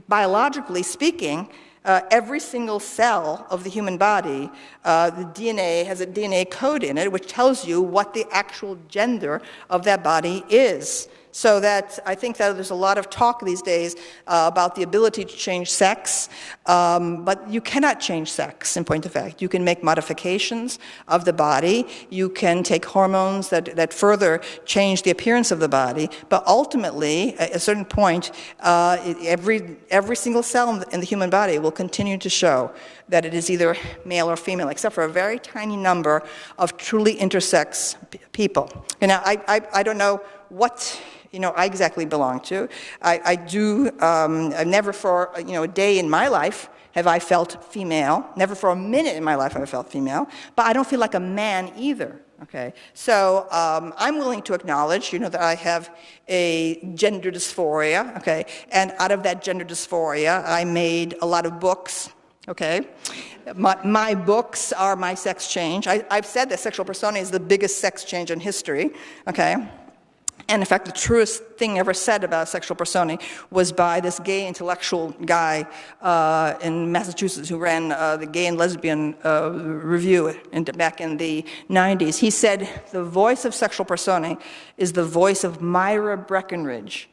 biologically speaking, every single cell of the human body, the DNA has a DNA code in it which tells you what the actual gender of that body is. So that I think that there's a lot of talk these days about the ability to change sex, but you cannot change sex, in point of fact. You can make modifications of the body. You can take hormones that further change the appearance of the body, but ultimately, at a certain point, every single cell in the human body will continue to show that it is either male or female, except for a very tiny number of truly intersex people. And now, I don't know what I exactly belong to. I do, never for, a day in my life have I felt female. Never for a minute in my life have I felt female. But I don't feel like a man either, okay? So I'm willing to acknowledge, that I have a gender dysphoria, okay? And out of that gender dysphoria, I made a lot of books, okay? My books are my sex change. I've said that Sexual Persona is the biggest sex change in history, okay? And in fact, the truest thing ever said about Sexual Persona was by this gay intellectual guy in Massachusetts who ran the Gay and Lesbian Review back in the 90s. He said, the voice of Sexual Persona is the voice of Myra Breckinridge.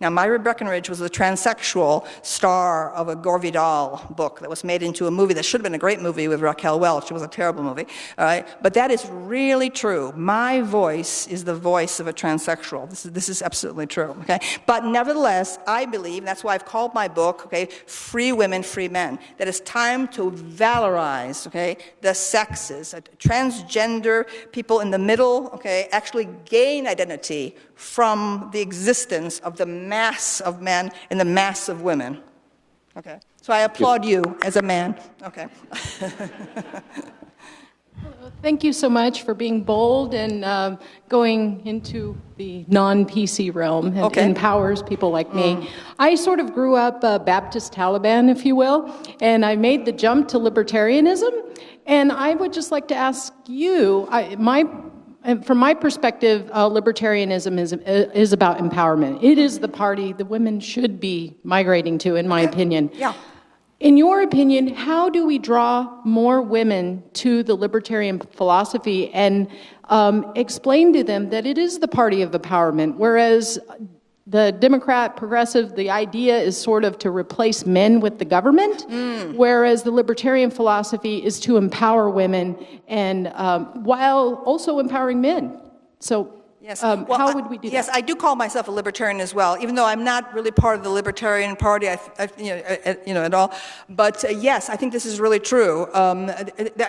Now, Myra Breckenridge was the transsexual star of a Gore Vidal book that was made into a movie that should have been a great movie with Raquel Welch. It was a terrible movie, all right? But that is really true. My voice is the voice of a transsexual. This is absolutely true, okay? But nevertheless, I believe, that's why I've called my book, okay, Free Women, Free Men, that it's time to valorize, okay, the sexes. Transgender people in the middle, okay, actually gain identity from the existence of the mass of men and the mass of women. Okay, so I applaud you as a man. Okay. Thank you so much for being bold and going into the non-PC realm and empowers people like me. I sort of grew up Baptist Taliban, if you will, and I made the jump to libertarianism. And I would just like to ask you, from my perspective, libertarianism is about empowerment. It is the party the women should be migrating to, in my opinion. Yeah. In your opinion, how do we draw more women to the libertarian philosophy and explain to them that it is the party of empowerment, whereas the Democrat, progressive, the idea is sort of to replace men with the government, whereas the libertarian philosophy is to empower women and while also empowering men. So yes. How would we do that? Yes, I do call myself a libertarian as well, even though I'm not really part of the Libertarian Party, at all. But yes, I think this is really true.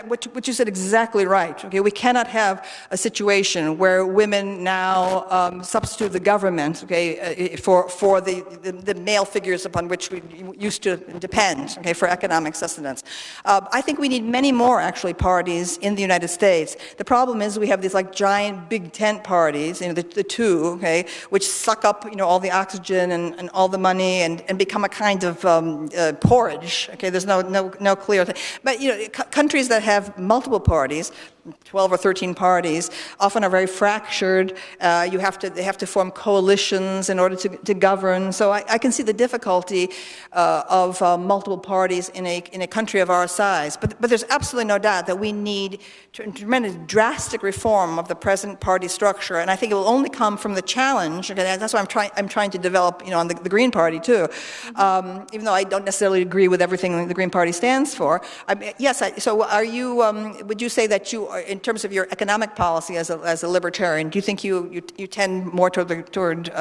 What you said exactly right. Okay, we cannot have a situation where women now substitute the government, okay, for the male figures upon which we used to depend, okay, for economic sustenance. I think we need many more actually parties in the United States. The problem is we have these like giant big tent parties. The two, okay, which suck up, all the oxygen and all the money and become a kind of porridge. Okay, there's no clear thing. But countries that have multiple parties, 12 or 13 parties, often are very fractured. They have to form coalitions in order to govern. So I can see the difficulty of multiple parties in a country of our size. But there's absolutely no doubt that we need tremendous drastic reform of the present party structure. And I think it will only come from the challenge. Okay, that's why I'm trying to develop, on the Green Party too. Even though I don't necessarily agree with everything the Green Party stands for. So are you? Would you say that you, in terms of your economic policy as a libertarian, do you think you tend more toward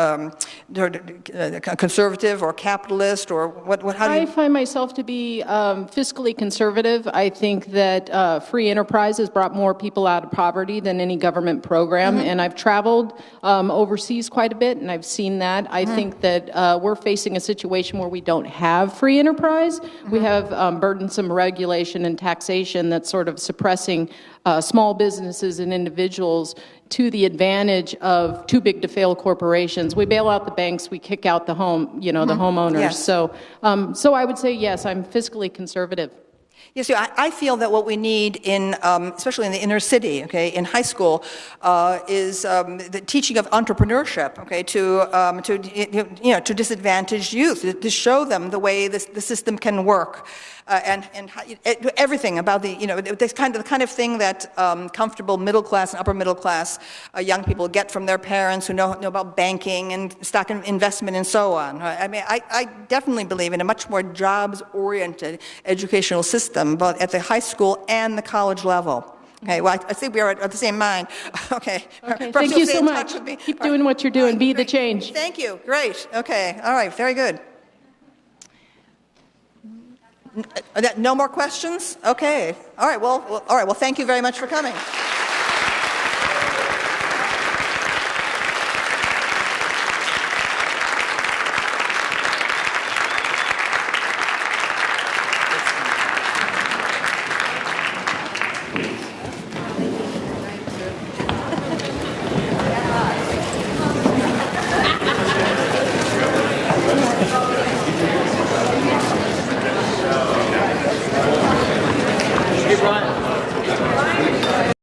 conservative or capitalist, or what? How do you? I find myself to be fiscally conservative. I think that free enterprise has brought more people out of poverty than any government program, and I've traveled overseas quite a bit, and I've seen that. I think that we're facing a situation where we don't have free enterprise. We have burdensome regulation and taxation that's sort of suppressing small businesses and individuals to the advantage of too big to fail corporations. We bail out the banks, we kick out the the homeowners. Yes. So I would say yes, I'm fiscally conservative. Yes, I feel that what we need especially in the inner city, okay, in high school, is the teaching of entrepreneurship, okay, to disadvantaged youth, to show them the way the system can work. And everything about the kind of thing that comfortable middle class and upper middle class young people get from their parents who know about banking and stock investment and so on. I mean, I definitely believe in a much more jobs-oriented educational system, both at the high school and the college level. Okay, well, I think we are at the same mind. Okay. Thank you so much. Keep doing what you're doing. Be the change. Thank you. Great. Okay. All right. Very good. No more questions? Okay. All right. Well, thank you very much for coming. Hey, Brian.